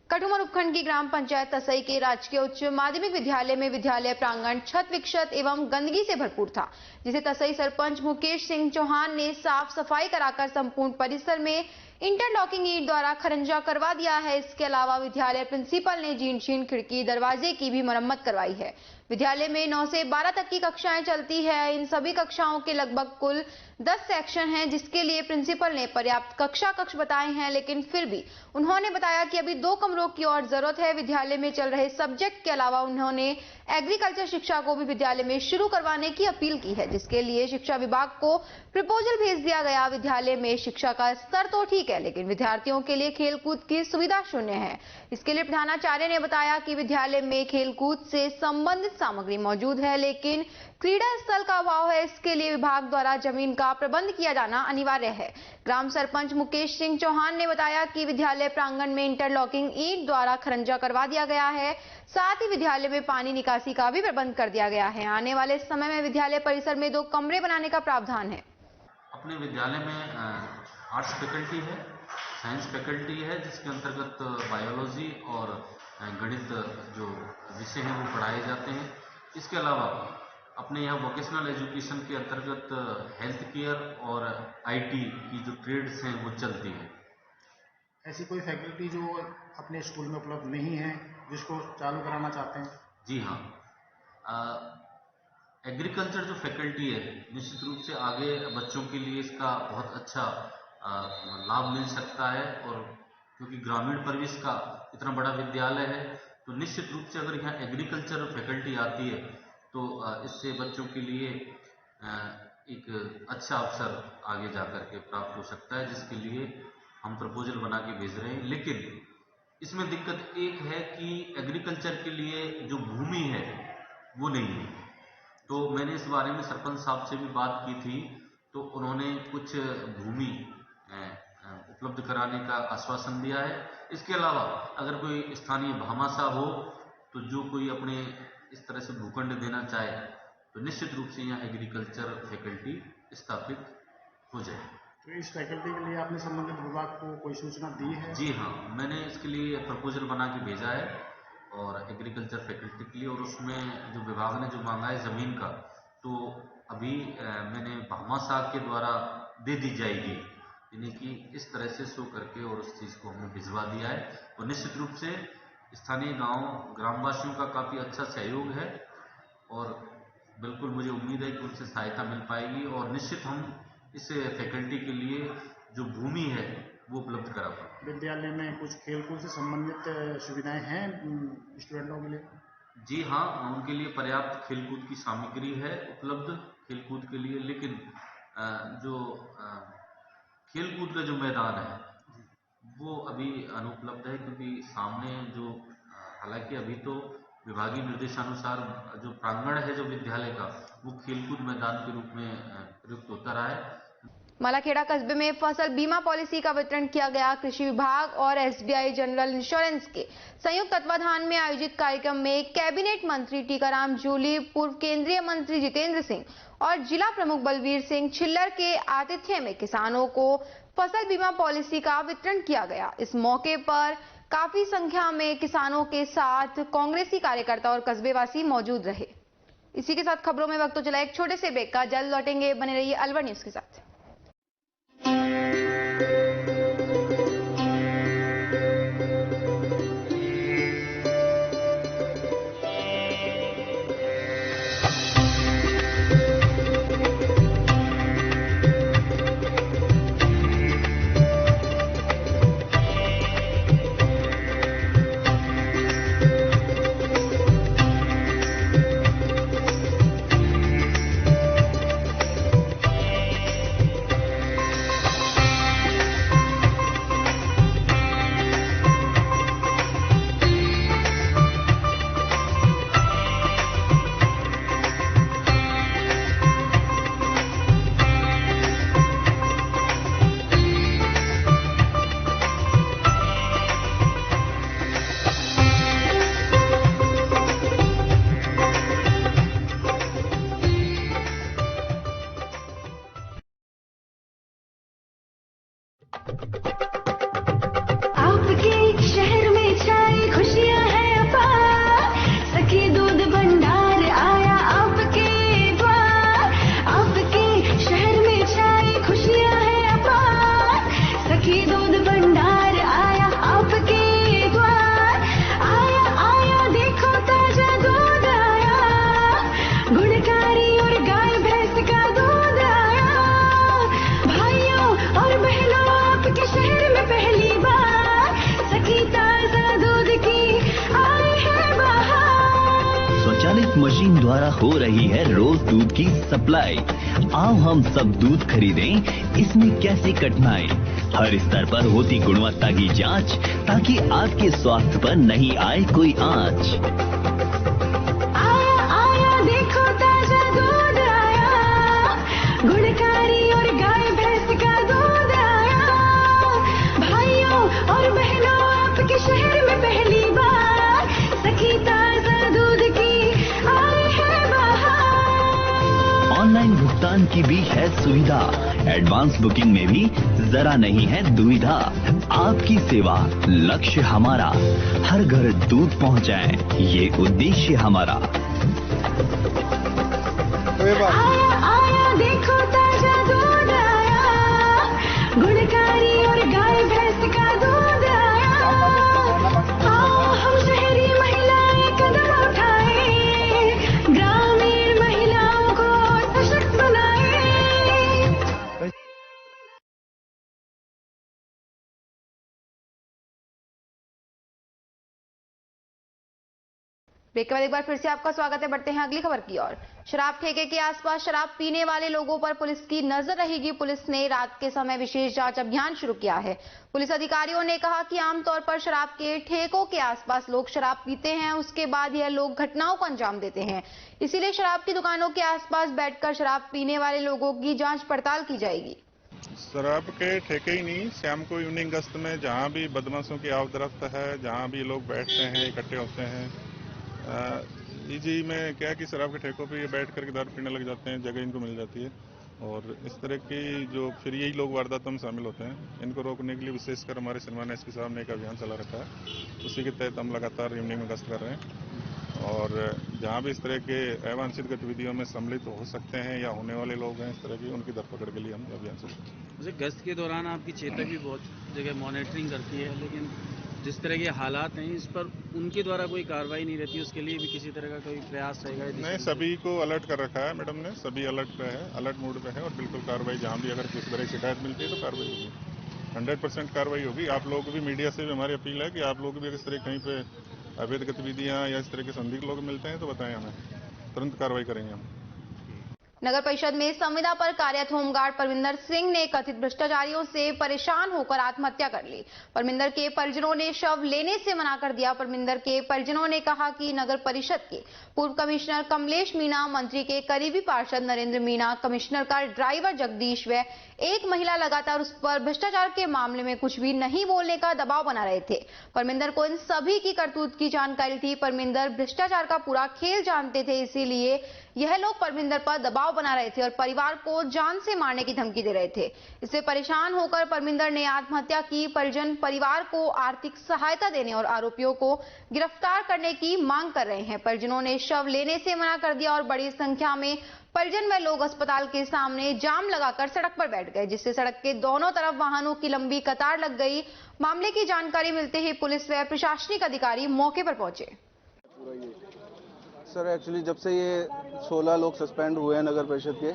कठुमर उपखंड की ग्राम पंचायत तसई के राजकीय उच्च माध्यमिक विद्यालय में विद्यालय प्रांगण छत विक्षत एवं गंदगी से भरपूर था, जिसे तसई सरपंच मुकेश सिंह चौहान ने साफ सफाई कराकर संपूर्ण परिसर में इंटरलॉकिंग ईंट द्वारा खरंजा करवा दिया है। इसके अलावा विद्यालय प्रिंसिपल ने जीर्ण खिड़की दरवाजे की भी मरम्मत करवाई है। विद्यालय में 9 से 12 तक की कक्षाएं चलती है। इन सभी कक्षाओं के लगभग कुल 10 सेक्शन हैं, जिसके लिए प्रिंसिपल ने पर्याप्त कक्ष बताए हैं, लेकिन फिर भी उन्होंने बताया कि अभी 2 कमरों की और जरूरत है। विद्यालय में चल रहे सब्जेक्ट के अलावा उन्होंने एग्रीकल्चर शिक्षा को भी विद्यालय में शुरू करवाने की अपील की है, जिसके लिए शिक्षा विभाग को प्रपोजल भेज दिया गया। विद्यालय में शिक्षा का स्तर तो ठीक है, लेकिन विद्यार्थियों के लिए खेलकूद की सुविधा शून्य है। इसके लिए प्रधानाचार्य ने बताया कि विद्यालय में खेलकूद से संबंधित सामग्री मौजूद है, लेकिन क्रीड़ा स्थल का अभाव है। इसके लिए विभाग द्वारा जमीन का प्रबंध किया जाना अनिवार्य है। ग्राम सरपंच मुकेश सिंह चौहान ने बताया कि विद्यालय प्रांगण में इंटरलॉकिंग ईंट द्वारा खरंजा करवा दिया गया है। साथ ही विद्यालय में पानी निकासी का भी प्रबंध कर दिया गया है। आने वाले समय में विद्यालय परिसर में 2 कमरे बनाने का प्रावधान है। अपने विद्यालय में आर्ट्स फैकल्टी है, साइंस फैकल्टी है, जिसके अंतर्गत बायोलॉजी और गणित जो विषय हैं वो पढ़ाए जाते हैं। इसके अलावा अपने यहाँ वोकेशनल एजुकेशन के अंतर्गत हेल्थ केयर और आईटी की जो ट्रेड्स हैं वो चलती है। ऐसी कोई फैकल्टी जो अपने स्कूल में उपलब्ध नहीं है, जिसको चालू कराना चाहते हैं? जी हाँ, एग्रीकल्चर जो फैकल्टी है, निश्चित रूप से आगे बच्चों के लिए इसका बहुत अच्छा लाभ मिल सकता है। और क्योंकि ग्रामीण परिवेश का इतना बड़ा विद्यालय है, तो निश्चित रूप से अगर यहाँ एग्रीकल्चर फैकल्टी आती है तो इससे बच्चों के लिए एक अच्छा अवसर आगे जाकर के प्राप्त हो सकता है, जिसके लिए हम प्रपोजल बना के भेज रहे हैं। लेकिन इसमें दिक्कत एक है कि एग्रीकल्चर के लिए जो भूमि है वो नहीं है। तो मैंने इस बारे में सरपंच साहब से भी बात की थी, तो उन्होंने कुछ भूमि उपलब्ध कराने का आश्वासन दिया है। इसके अलावा अगर कोई स्थानीय भामाशाह हो तो जो कोई अपने इस तरह से भूखंड देना चाहे तो निश्चित रूप से यहाँ एग्रीकल्चर फैकल्टी स्थापित हो जाए। तो इस फैकल्टी के लिए आपने संबंधित विभाग को कोई सूचना दी है? जी हाँ, मैंने इसके लिए प्रपोजल बना के भेजा है और एग्रीकल्चर फैकल्टी के लिए, और उसमें जो विभाग ने जो मांगा है ज़मीन का, तो अभी मैंने भामाशाह के द्वारा दे दी जाएगी, यानी कि इस तरह से शो करके और उस चीज़ को हमने भिजवा दिया है। और निश्चित रूप से स्थानीय गांव ग्रामवासियों का काफ़ी अच्छा सहयोग है और बिल्कुल मुझे उम्मीद है कि उनसे सहायता मिल पाएगी और निश्चित हम इस फैकल्टी के लिए जो भूमि है वो उपलब्ध करा पाएंगे। विद्यालय में कुछ खेलकूद से संबंधित सुविधाएं हैं स्टूडेंटों के लिए? जी हाँ, उनके लिए पर्याप्त खेलकूद की सामग्री है उपलब्ध खेलकूद के लिए, लेकिन जो खेलकूद का जो मैदान है वो अभी अनुपलब्ध है, क्योंकि सामने जो हालांकि अभी तो विभागीय निर्देशानुसार जो प्रांगण है जो विद्यालय का वो खेलकूद मैदान के रूप में प्रयुक्त होता रहा है। मलाखेड़ा कस्बे में फसल बीमा पॉलिसी का वितरण किया गया। कृषि विभाग और एसबीआई जनरल इंश्योरेंस के संयुक्त तत्वाधान में आयोजित कार्यक्रम में कैबिनेट मंत्री टीकाराम जूली, पूर्व केंद्रीय मंत्री जितेंद्र सिंह और जिला प्रमुख बलवीर सिंह छिल्लर के आतिथ्य में किसानों को फसल बीमा पॉलिसी का वितरण किया गया। इस मौके पर काफी संख्या में किसानों के साथ कांग्रेसी कार्यकर्ता और कस्बेवासी मौजूद रहे। इसी के साथ खबरों में वक्त तो चला एक छोटे से ब्रेक का। जल्द लौटेंगे, बने रहिए अलवर न्यूज के साथ। आपके शहर में छाई खुशियां हैं अपार, सखी दूध भंडार आया आपके द्वार। आपके शहर में छाई खुशियां हैं अपार, सखी दूध भंडार आया आपके द्वार। आया आया देखो ताजा दूध आया, गुणकारी और गाय भैंस का दूध आया। भाइयों और बहनों आपके शहर में पहली बार सखी ताजा दूध की आई है बहार। स्वचालित मशीन द्वारा हो रही है रोज दूध की सप्लाई। आओ हम सब दूध खरीदें, इसमें कैसी कठिनाई। हर स्तर पर होती गुणवत्ता की जांच, ताकि आपके स्वास्थ्य पर नहीं आए कोई आंच। आया आया देखो ताजा दूध आया, गुणकारी और गाय भैंस का दूध आया। भाइयों और बहनों आपके शहर में पहली बार सखी ताजा दूध की आई है बहार। ऑनलाइन भुगतान की भी है सुविधा, एडवांस बुकिंग में भी जरा नहीं है दुविधा। आपकी सेवा लक्ष्य हमारा, हर घर दूध पहुंचाएं, ये उद्देश्य हमारा। आया आया देखो ताजा दूध आया, गुणकारी और गाय भैंस का दूध आया। आओ हम शहरी महिलाएं कदम उठाएं, ग्रामीण महिलाओं को सशक्त बनाएं। ब्रेक के बाद एक बार फिर से आपका स्वागत है। बढ़ते हैं अगली खबर की ओर। शराब ठेके के आसपास शराब पीने वाले लोगों पर पुलिस की नजर रहेगी। पुलिस ने रात के समय विशेष जांच अभियान शुरू किया है। पुलिस अधिकारियों ने कहा कि आमतौर पर शराब के ठेकों के आसपास लोग शराब पीते हैं, उसके बाद यह लोग घटनाओं को अंजाम देते हैं। इसीलिए शराब की दुकानों के आसपास बैठकर शराब पीने वाले लोगों की जाँच पड़ताल की जाएगी। शराब के ठेके ही नहीं, शाम को इवनिंग गश्त में जहाँ भी बदमाशों की आवदरफ्त है, जहाँ भी लोग बैठते हैं, इकट्ठे होते हैं, इजी में क्या है कि शराब के ठेकों पे ये बैठ करके दारू पीने लग जाते हैं, जगह इनको मिल जाती है और इस तरह की जो फिर यही लोग वारदातों में शामिल होते हैं। इनको रोकने के लिए विशेषकर हमारे श्रीमान एसपी साहब ने एक अभियान चला रखा है। उसी के तहत हम लगातार इवनिंग में गश्त कर रहे हैं और जहाँ भी इस तरह के अवांछित गतिविधियों में सम्मिलित हो सकते हैं या होने वाले लोग हैं इस तरह की, उनकी धरपकड़ के लिए हम अभियान चलाते हैं। गश्त के दौरान आपकी चेतक भी बहुत जगह मॉनिटरिंग करती है, लेकिन जिस तरह के हालात हैं इस पर उनके द्वारा कोई कार्रवाई नहीं रहती, उसके लिए भी किसी तरह का कोई प्रयास रहेगा? नहीं, सभी को अलर्ट कर रखा है मैडम ने, सभी अलर्ट पे है, अलर्ट मोड पे है और बिल्कुल कार्रवाई जहाँ भी अगर किसी तरह की शिकायत मिलती है तो कार्रवाई होगी, 100% कार्रवाई होगी। आप लोग भी, मीडिया से भी हमारी अपील है कि आप लोग भी अगर इस तरह कहीं पे अवैध गतिविधियाँ या इस तरह के संदिग्ध लोग मिलते हैं तो बताएं हमें, तुरंत कार्रवाई करेंगे हम। नगर परिषद में संविदा पर कार्यरत होमगार्ड परमिंदर सिंह ने कथित भ्रष्टाचारियों से परेशान होकर आत्महत्या कर ली। परमिंदर के परिजनों ने शव लेने से मना कर दिया। परमिंदर के परिजनों ने कहा कि नगर परिषद के पूर्व कमिश्नर कमलेश मीणा, मंत्री के करीबी पार्षद नरेंद्र मीणा, कमिश्नर का ड्राइवर जगदीश व एक महिला लगातार उस पर भ्रष्टाचार के मामले में कुछ भी नहीं बोलने का दबाव बना रहे थे। परमिंदर को इन सभी की करतूत की जानकारी थी। परमिंदर भ्रष्टाचार का पूरा खेल जानते थे, इसीलिए यह लोग परमिंदर पर दबाव बना रहे थे और परिवार को जान से मारने की धमकी दे रहे थे। इससे परेशान होकर परमिंदर ने आत्महत्या की। परिजन परिवार को आर्थिक सहायता देने और आरोपियों को गिरफ्तार करने की मांग कर रहे हैं। परिजनों ने शव लेने से मना कर दिया और बड़ी संख्या में परिजन व लोग अस्पताल के सामने जाम लगाकर सड़क पर बैठ गए, जिससे सड़क के दोनों तरफ वाहनों की लंबी कतार लग गई। मामले की जानकारी मिलते ही पुलिस व प्रशासनिक अधिकारी मौके पर पहुंचे। सर एक्चुअली जब से ये 16 लोग सस्पेंड हुए हैं नगर परिषद के,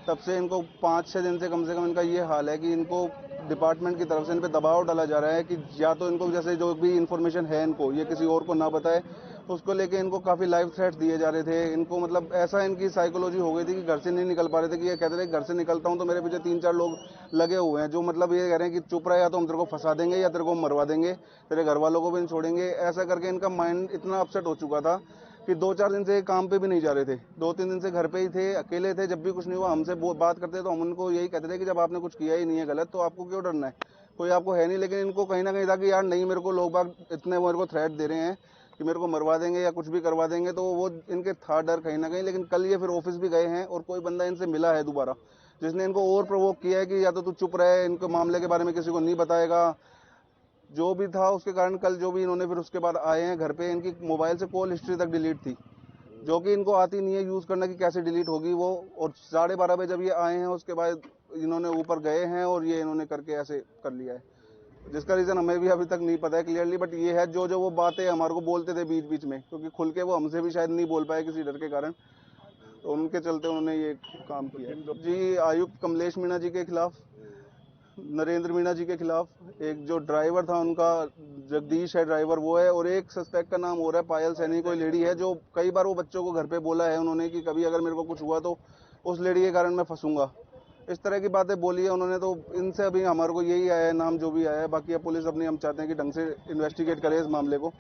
तब से इनको 5-6 दिन से कम इनका ये हाल है कि इनको डिपार्टमेंट की तरफ से इन पे दबाव डाला जा रहा है कि या तो इनको जैसे जो भी इन्फॉर्मेशन है इनको ये किसी और को ना बताए, उसको लेके इनको काफ़ी लाइव थ्रेट्स दिए जा रहे थे। इनको मतलब ऐसा इनकी साइकोलॉजी हो गई थी कि घर से नहीं निकल पा रहे थे कि ये कहते थे घर से निकलता हूँ तो मेरे पीछे 3-4 लोग लगे हुए हैं जो मतलब ये कह रहे हैं कि चुप रहा या तो हम तेरे को फंसा देंगे या तेरे को मरवा देंगे, तेरे घर वालों को भी नहीं छोड़ेंगे। ऐसा करके इनका माइंड इतना अपसेट हो चुका था कि 2-4 दिन से काम पे भी नहीं जा रहे थे, 2-3 दिन से घर पे ही थे, अकेले थे। जब भी कुछ नहीं हुआ हमसे बात करते तो हम उनको यही कहते थे कि जब आपने कुछ किया ही नहीं है गलत तो आपको क्यों डरना है, कोई आपको है नहीं। लेकिन इनको कहीं ना कहीं था कि यार नहीं, मेरे को लोग बाग इतने मेरे को थ्रेट दे रहे हैं कि मेरे को मरवा देंगे या कुछ भी करवा देंगे, तो वो इनके था डर कहीं ना कहीं। लेकिन कल ये फिर ऑफिस भी गए हैं और कोई बंदा इनसे मिला है दोबारा जिसने इनको और प्रोवोक किया है कि या तो तू चुप रहे, इनको मामले के बारे में किसी को नहीं बताएगा। जो भी था उसके कारण कल जो भी इन्होंने फिर उसके बाद आए हैं घर पे, इनकी मोबाइल से कॉल हिस्ट्री तक डिलीट थी, जो कि इनको आती नहीं है यूज़ करना कि कैसे डिलीट होगी वो। और 12:30 बजे जब ये आए हैं उसके बाद इन्होंने ऊपर गए हैं और ये इन्होंने करके ऐसे कर लिया है, जिसका रीज़न हमें भी अभी तक नहीं पता है क्लियरली। बट ये है जो वो बातें हमारे को बोलते थे बीच बीच में, क्योंकि खुल के वो हमसे भी शायद नहीं बोल पाए किसी डर के कारण, तो उनके चलते उन्होंने ये काम किया जी। आयुक्त कमलेश मीणा जी के खिलाफ, नरेंद्र मीणा जी के खिलाफ, एक जो ड्राइवर था उनका जगदीश है ड्राइवर वो है, और एक सस्पेक्ट का नाम हो रहा है पायल सैनी, कोई लेडी है जो कई बार वो बच्चों को घर पे बोला है उन्होंने कि कभी अगर मेरे को कुछ हुआ तो उस लेडी के कारण मैं फंसूंगा, इस तरह की बातें बोली है उन्होंने। तो इनसे अभी हमारे को यही आया है, नाम जो भी आया है। बाकी अब पुलिस अपनी हम चाहते हैं कि ढंग से इन्वेस्टिगेट करे इस मामले को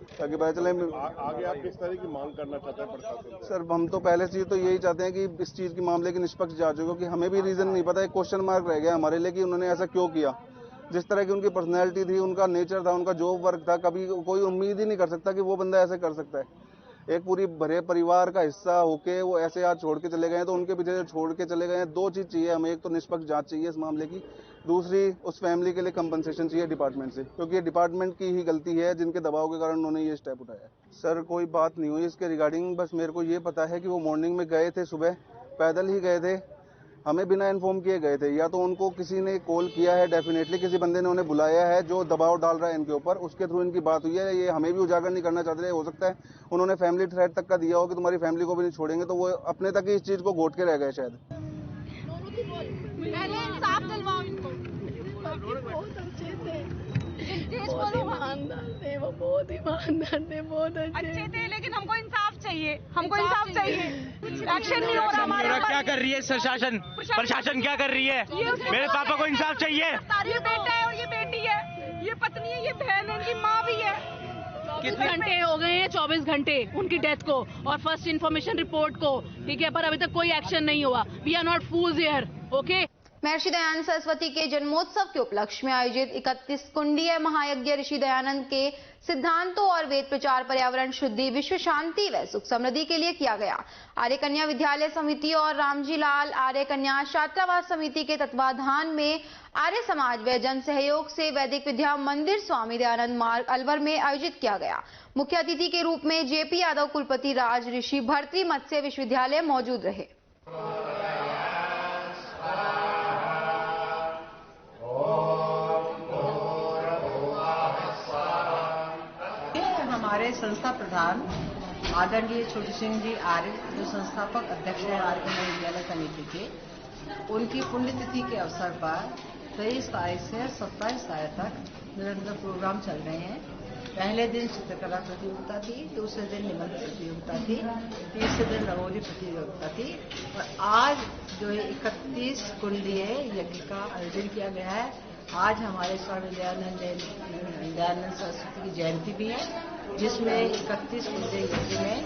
ताकि पता चले आगे आप किस तरह की मांग करना चाहते हैं प्रशासन से? सर हम तो पहले चीज तो यही चाहते हैं कि इस चीज की मामले की निष्पक्ष जांच हो, क्योंकि हमें भी रीजन नहीं पता, एक क्वेश्चन मार्क रह गया हमारे लिए कि उन्होंने ऐसा क्यों किया। जिस तरह की उनकी पर्सनैलिटी थी, उनका नेचर था, उनका जॉब वर्क था, कभी कोई उम्मीद ही नहीं कर सकता कि वो बंदा ऐसे कर सकता है। एक पूरी भरे परिवार का हिस्सा होके वो ऐसे आज छोड़ के चले गए हैं, तो उनके पीछे जो छोड़ के चले गए हैं, 2 चीज चाहिए हमें, एक तो निष्पक्ष जांच चाहिए इस मामले की, दूसरी उस फैमिली के लिए कंपनसेशन चाहिए डिपार्टमेंट से, क्योंकि ये डिपार्टमेंट की ही गलती है जिनके दबाव के कारण उन्होंने ये स्टेप उठाया। सर कोई बात नहीं हुई इसके रिगार्डिंग, बस मेरे को ये पता है कि वो मॉर्निंग में गए थे, सुबह पैदल ही गए थे, हमें बिना इन्फॉर्म किए गए थे। या तो उनको किसी ने कॉल किया है, डेफिनेटली किसी बंदे ने उन्हें बुलाया है जो दबाव डाल रहा है इनके ऊपर, उसके थ्रू इनकी बात हुई है। ये हमें भी उजागर नहीं करना चाहते थे, हो सकता है उन्होंने फैमिली थ्रेट तक का दिया हो कि तुम्हारी फैमिली को भी नहीं छोड़ेंगे, तो वो अपने तक ही इस चीज को घोट के रह गए शायद। वो बहुत ईमानदार थे, बहुत अच्छे थे, लेकिन हमको इंसाफ चाहिए, हमको इंसाफ चाहिए। एक्शन नहीं हो रहा हमारे ऊपर। क्या कर रही है प्रशासन क्या कर रही है? मेरे पापा को इंसाफ चाहिए। ये बेटा है और ये बेटी है, ये पत्नी है, ये बहन है, इनकी माँ भी है। कितने घंटे हो गए हैं? 24 घंटे उनकी डेथ को और फर्स्ट इन्फॉर्मेशन रिपोर्ट को, ठीक है, पर अभी तक कोई एक्शन नहीं हुआ। We are not fools here, okay. Maharshi Dayanand Saraswati के जन्मोत्सव के उपलक्ष्य में आयोजित 31 कुंडीय महायज्ञ ऋषि दयानंद के सिद्धांतों और वेद प्रचार, पर्यावरण शुद्धि, विश्व शांति व सुख समृद्धि के लिए किया गया। आर्य कन्या विद्यालय समिति और रामजी लाल आर्य कन्या छात्रावास समिति के तत्वाधान में आर्य समाज व जन सहयोग से वैदिक विद्या मंदिर स्वामी दयानंद मार्ग अलवर में आयोजित किया गया। मुख्य अतिथि के रूप में जेपी यादव कुलपति राज ऋषि भर्तृ मत्स्य विश्वविद्यालय मौजूद रहे। हमारे संस्था प्रधान आदरणीय छोटू सिंह जी आर्य, जो संस्थापक अध्यक्ष हैं आर्य कन्या विद्यालय समिति के, उनकी पुण्यतिथि के अवसर पर 23 तारीख से 27 तारीख तक निरंतर प्रोग्राम चल रहे हैं। पहले दिन चित्रकला प्रतियोगिता थी, दूसरे दिन निबंध प्रतियोगिता थी, तीसरे दिन रंगोली प्रतियोगिता थी और आज जो है 31 कुंडलीय यज्ञ का आयोजन किया गया है। आज हमारे स्वामी दयानंद सरस्वती की जयंती भी है, जिसमें 31 कुंडलीय यज्ञ में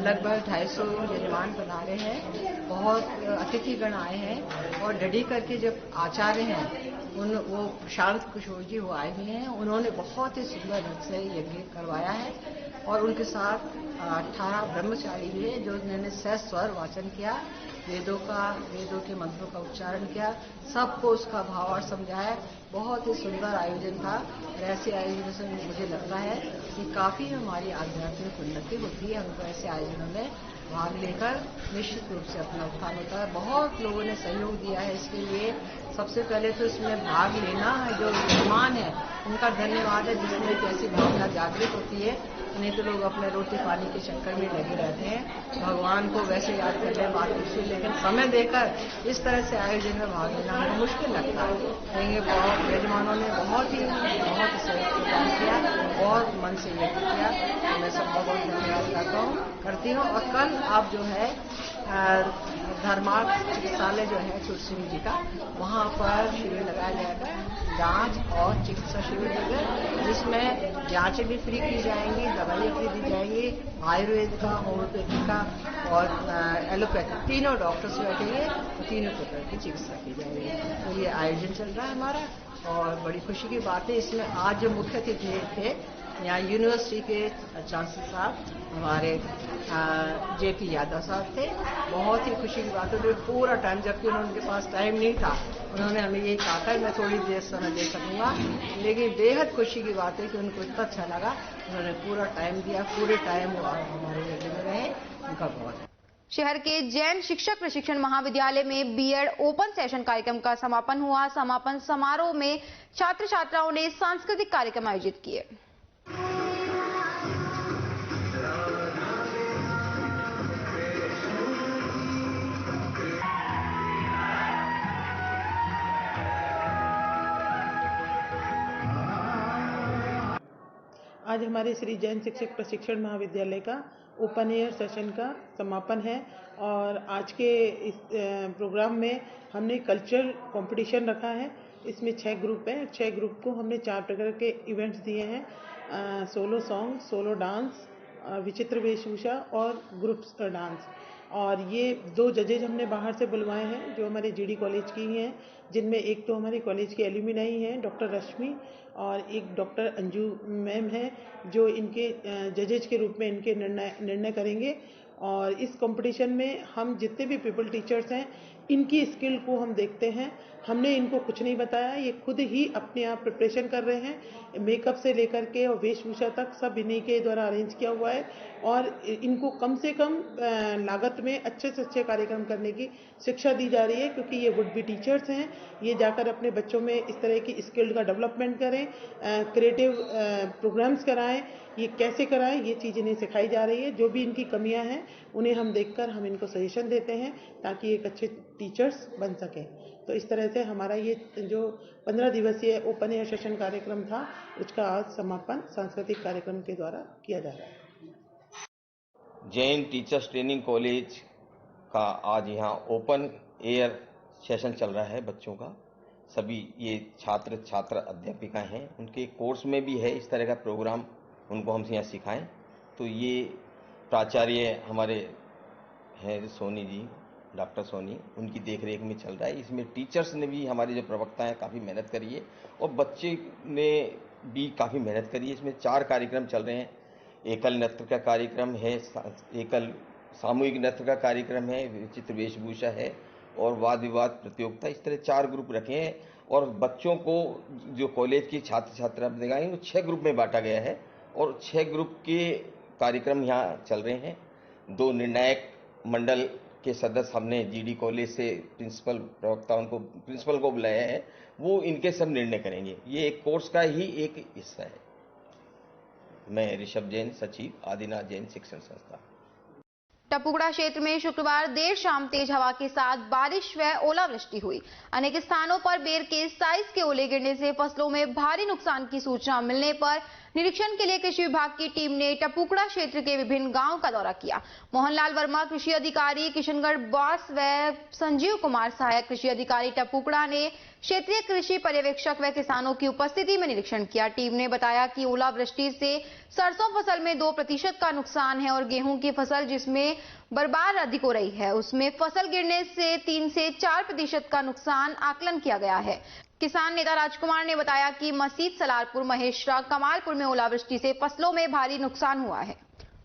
लगभग 250 यजमान बना रहे हैं। बहुत अतिथिगण आए हैं और डडी करके जब आचार्य हैं वो प्रशांत किशोर जी वो आए हुए हैं। उन्होंने बहुत ही सुंदर ढंग से यज्ञ करवाया है और उनके साथ 18 ब्रह्मचारी भी है जो उन्होंने सहस्वर वाचन किया, वेदों के मंत्रों का उच्चारण किया, सबको उसका भावार्थ समझाया। बहुत ही सुंदर आयोजन था और ऐसे आयोजन से मुझे लगता है कि काफ़ी हमारी आध्यात्मिक उन्नति होती है। हमको ऐसे आयोजनों में भाग लेकर निश्चित रूप से अपना उत्थान होता है। बहुत लोगों ने सहयोग दिया है इसके लिए। सबसे पहले तो इसमें भाग लेना जो मेहमान है उनका धन्यवाद है, जिसमें एक ऐसी भावना जागृत होती है। नहीं तो लोग अपने रोटी पानी के चक्कर में लगे रहते हैं, भगवान को वैसे याद कर ले बात दूसरी, लेकिन समय देकर इस तरह से आयोजन में भाग लेना हमें मुश्किल लगता है। लेकिन बहुत मेजबानों ने बहुत सहयोग प्रदान किया और मन से ये किया, मैं सबका बहुत धन्यवाद करती हूँ। और कल आप जो है धर्मार्थ चिकित्सालय जो है छोटे सिंह जी का, वहाँ पर शिविर लगाया जाएगा, जांच और चिकित्सा शिविर होगा, जिसमें जांचें भी फ्री की जाएंगी, दवाइयाँ फ्री दी जाएंगी, आयुर्वेद का, होम्योपैथी का और एलोपैथी, तीनों डॉक्टर्स बैठेंगे और तीनों प्रकार की चिकित्सा की जाएगी। तो ये आयोजन चल रहा है हमारा और बड़ी खुशी की बात है। इसमें आज जो मुख्य अतिथि थे यहाँ यूनिवर्सिटी के चांसलर साहब हमारे JP यादव साहब थे। बहुत ही खुशी की बात है, तो पूरा टाइम, जबकि उनके पास टाइम नहीं था, उन्होंने हमें ये कहा था मैं थोड़ी देर समय दे सकूंगा, लेकिन बेहद खुशी की बात है कि उनको इतना अच्छा लगा, उन्होंने पूरा टाइम दिया, पूरे टाइम वो हमारे यज्ञ में रहे, उनका बहुत। शहर के जैन शिक्षक प्रशिक्षण महाविद्यालय में B.Ed ओपन सेशन कार्यक्रम का समापन हुआ। समापन समारोह में छात्र छात्राओं ने सांस्कृतिक कार्यक्रम आयोजित किए। आज हमारे श्री जैन शिक्षक प्रशिक्षण महाविद्यालय का ओपन एयर सेशन का समापन है और आज के इस प्रोग्राम में हमने कल्चरल कंपटीशन रखा है। इसमें 6 ग्रुप हैं। 6 ग्रुप को हमने 4 प्रकार के इवेंट्स दिए हैं, सोलो सॉन्ग, सोलो डांस, विचित्र वेशभूषा और ग्रुप डांस। और ये 2 जजेज हमने बाहर से बुलवाए हैं जो हमारे GD कॉलेज की हैं, जिनमें एक तो हमारे कॉलेज के एल्यूमिनाई हैं डॉक्टर रश्मि और एक डॉक्टर अंजू मैम है जो इनके जजेज के रूप में इनके निर्णय करेंगे। और इस कंपटीशन में हम जितने भी पीपल टीचर्स हैं इनकी स्किल को हम देखते हैं। हमने इनको कुछ नहीं बताया, ये खुद ही अपने आप प्रिपरेशन कर रहे हैं। मेकअप से लेकर के और वेशभूषा तक सब इन्हीं के द्वारा अरेंज किया हुआ है और इनको कम से कम लागत में अच्छे से अच्छे कार्यक्रम करने की शिक्षा दी जा रही है, क्योंकि ये वुड बी टीचर्स हैं। ये जाकर अपने बच्चों में इस तरह की स्किल का डेवलपमेंट करें, क्रिएटिव प्रोग्राम्स कराएं, ये कैसे कराएं ये चीज़ इन्हें सिखाई जा रही है। जो भी इनकी कमियां हैं उन्हें हम देखकर हम इनको सजेशन देते हैं ताकि एक अच्छे टीचर्स बन सकें। तो इस तरह से हमारा ये जो 15 दिवसीय ओपन एयर सेशन कार्यक्रम था उसका आज समापन सांस्कृतिक कार्यक्रम के द्वारा किया जा रहा है। जैन टीचर्स ट्रेनिंग कॉलेज का आज यहाँ ओपन एयर सेशन चल रहा है बच्चों का। सभी ये छात्र अध्यापिका हैं, उनके कोर्स में भी है इस तरह का प्रोग्राम, उनको हम यहाँ सिखाएं। तो ये प्राचार्य हमारे हैं सोनी जी, डॉक्टर सोनी, उनकी देखरेख में चल रहा है। इसमें टीचर्स ने भी, हमारे जो प्रवक्ता हैं, काफ़ी मेहनत करी है और बच्चे ने भी काफ़ी मेहनत करी है। इसमें 4 कार्यक्रम चल रहे हैं। एकल नृत्य का कार्यक्रम है, एकल सामूहिक नृत्य का कार्यक्रम है, विचित्र वेशभूषा है और वाद विवाद प्रतियोगिता। इस तरह 4 ग्रुप रखे हैं और बच्चों को जो कॉलेज की छात्र छात्रा वो 6 ग्रुप में बांटा गया है और 6 ग्रुप के कार्यक्रम यहाँ चल रहे हैं। 2 निर्णायक मंडल के सदस्य हमने GD कॉलेज से प्रिंसिपल प्रवक्ता उनको प्रिंसिपल को बुलाया है, वो इनके सब निर्णय करेंगे। ये एक कोर्स का ही एक हिस्सा है। मैं ऋषभ जैन, सचिव आदिनाथ जैन शिक्षण संस्था। टपुगड़ा क्षेत्र में शुक्रवार देर शाम तेज हवा के साथ बारिश व ओलावृष्टि हुई। अनेक स्थानों पर बेर के साइज के ओले गिरने से फसलों में भारी नुकसान की सूचना मिलने पर निरीक्षण के लिए कृषि विभाग की टीम ने टपुकड़ा क्षेत्र के विभिन्न गांवों का दौरा किया। मोहनलाल वर्मा कृषि अधिकारी किशनगढ़ बॉस व संजीव कुमार सहायक कृषि अधिकारी टपुकड़ा ने क्षेत्रीय कृषि पर्यवेक्षक व किसानों की उपस्थिति में निरीक्षण किया। टीम ने बताया कि ओलावृष्टि से सरसों फसल में 2% का नुकसान है और गेहूं की फसल जिसमें बर्बाद अधिक हो रही है उसमें फसल गिरने से 3 से 4% का नुकसान आकलन किया गया है। किसान नेता राजकुमार ने बताया कि मसीद, सलारपुर, महेश्वरा, कमालपुर में ओलावृष्टि से फसलों में भारी नुकसान हुआ है।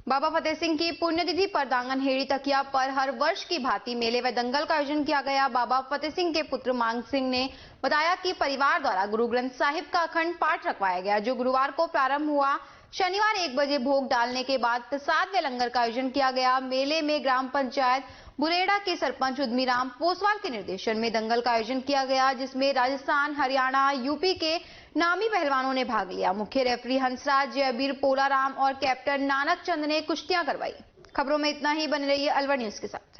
बाबा फतेह सिंह की पुण्यतिथि पर दांगन हेड़ी तकिया पर हर वर्ष की भांति मेले व दंगल का आयोजन किया गया। बाबा फतेह सिंह के पुत्र मांग सिंह ने बताया कि परिवार द्वारा गुरु ग्रंथ साहिब का अखंड पाठ रखवाया गया, जो गुरुवार को प्रारंभ हुआ। शनिवार 1 बजे भोग डालने के बाद प्रसाद व लंगर का आयोजन किया गया। मेले में ग्राम पंचायत बुरेड़ा के सरपंच उद्मीराम पोसवाल के निर्देशन में दंगल का आयोजन किया गया, जिसमें राजस्थान, हरियाणा, यूपी के नामी पहलवानों ने भाग लिया। मुख्य रेफरी हंसराज, जयबीर पोलाराम और कैप्टन नानक चंद ने कुश्तियां करवाई। खबरों में इतना ही, बने रहिए अलवर न्यूज के साथ।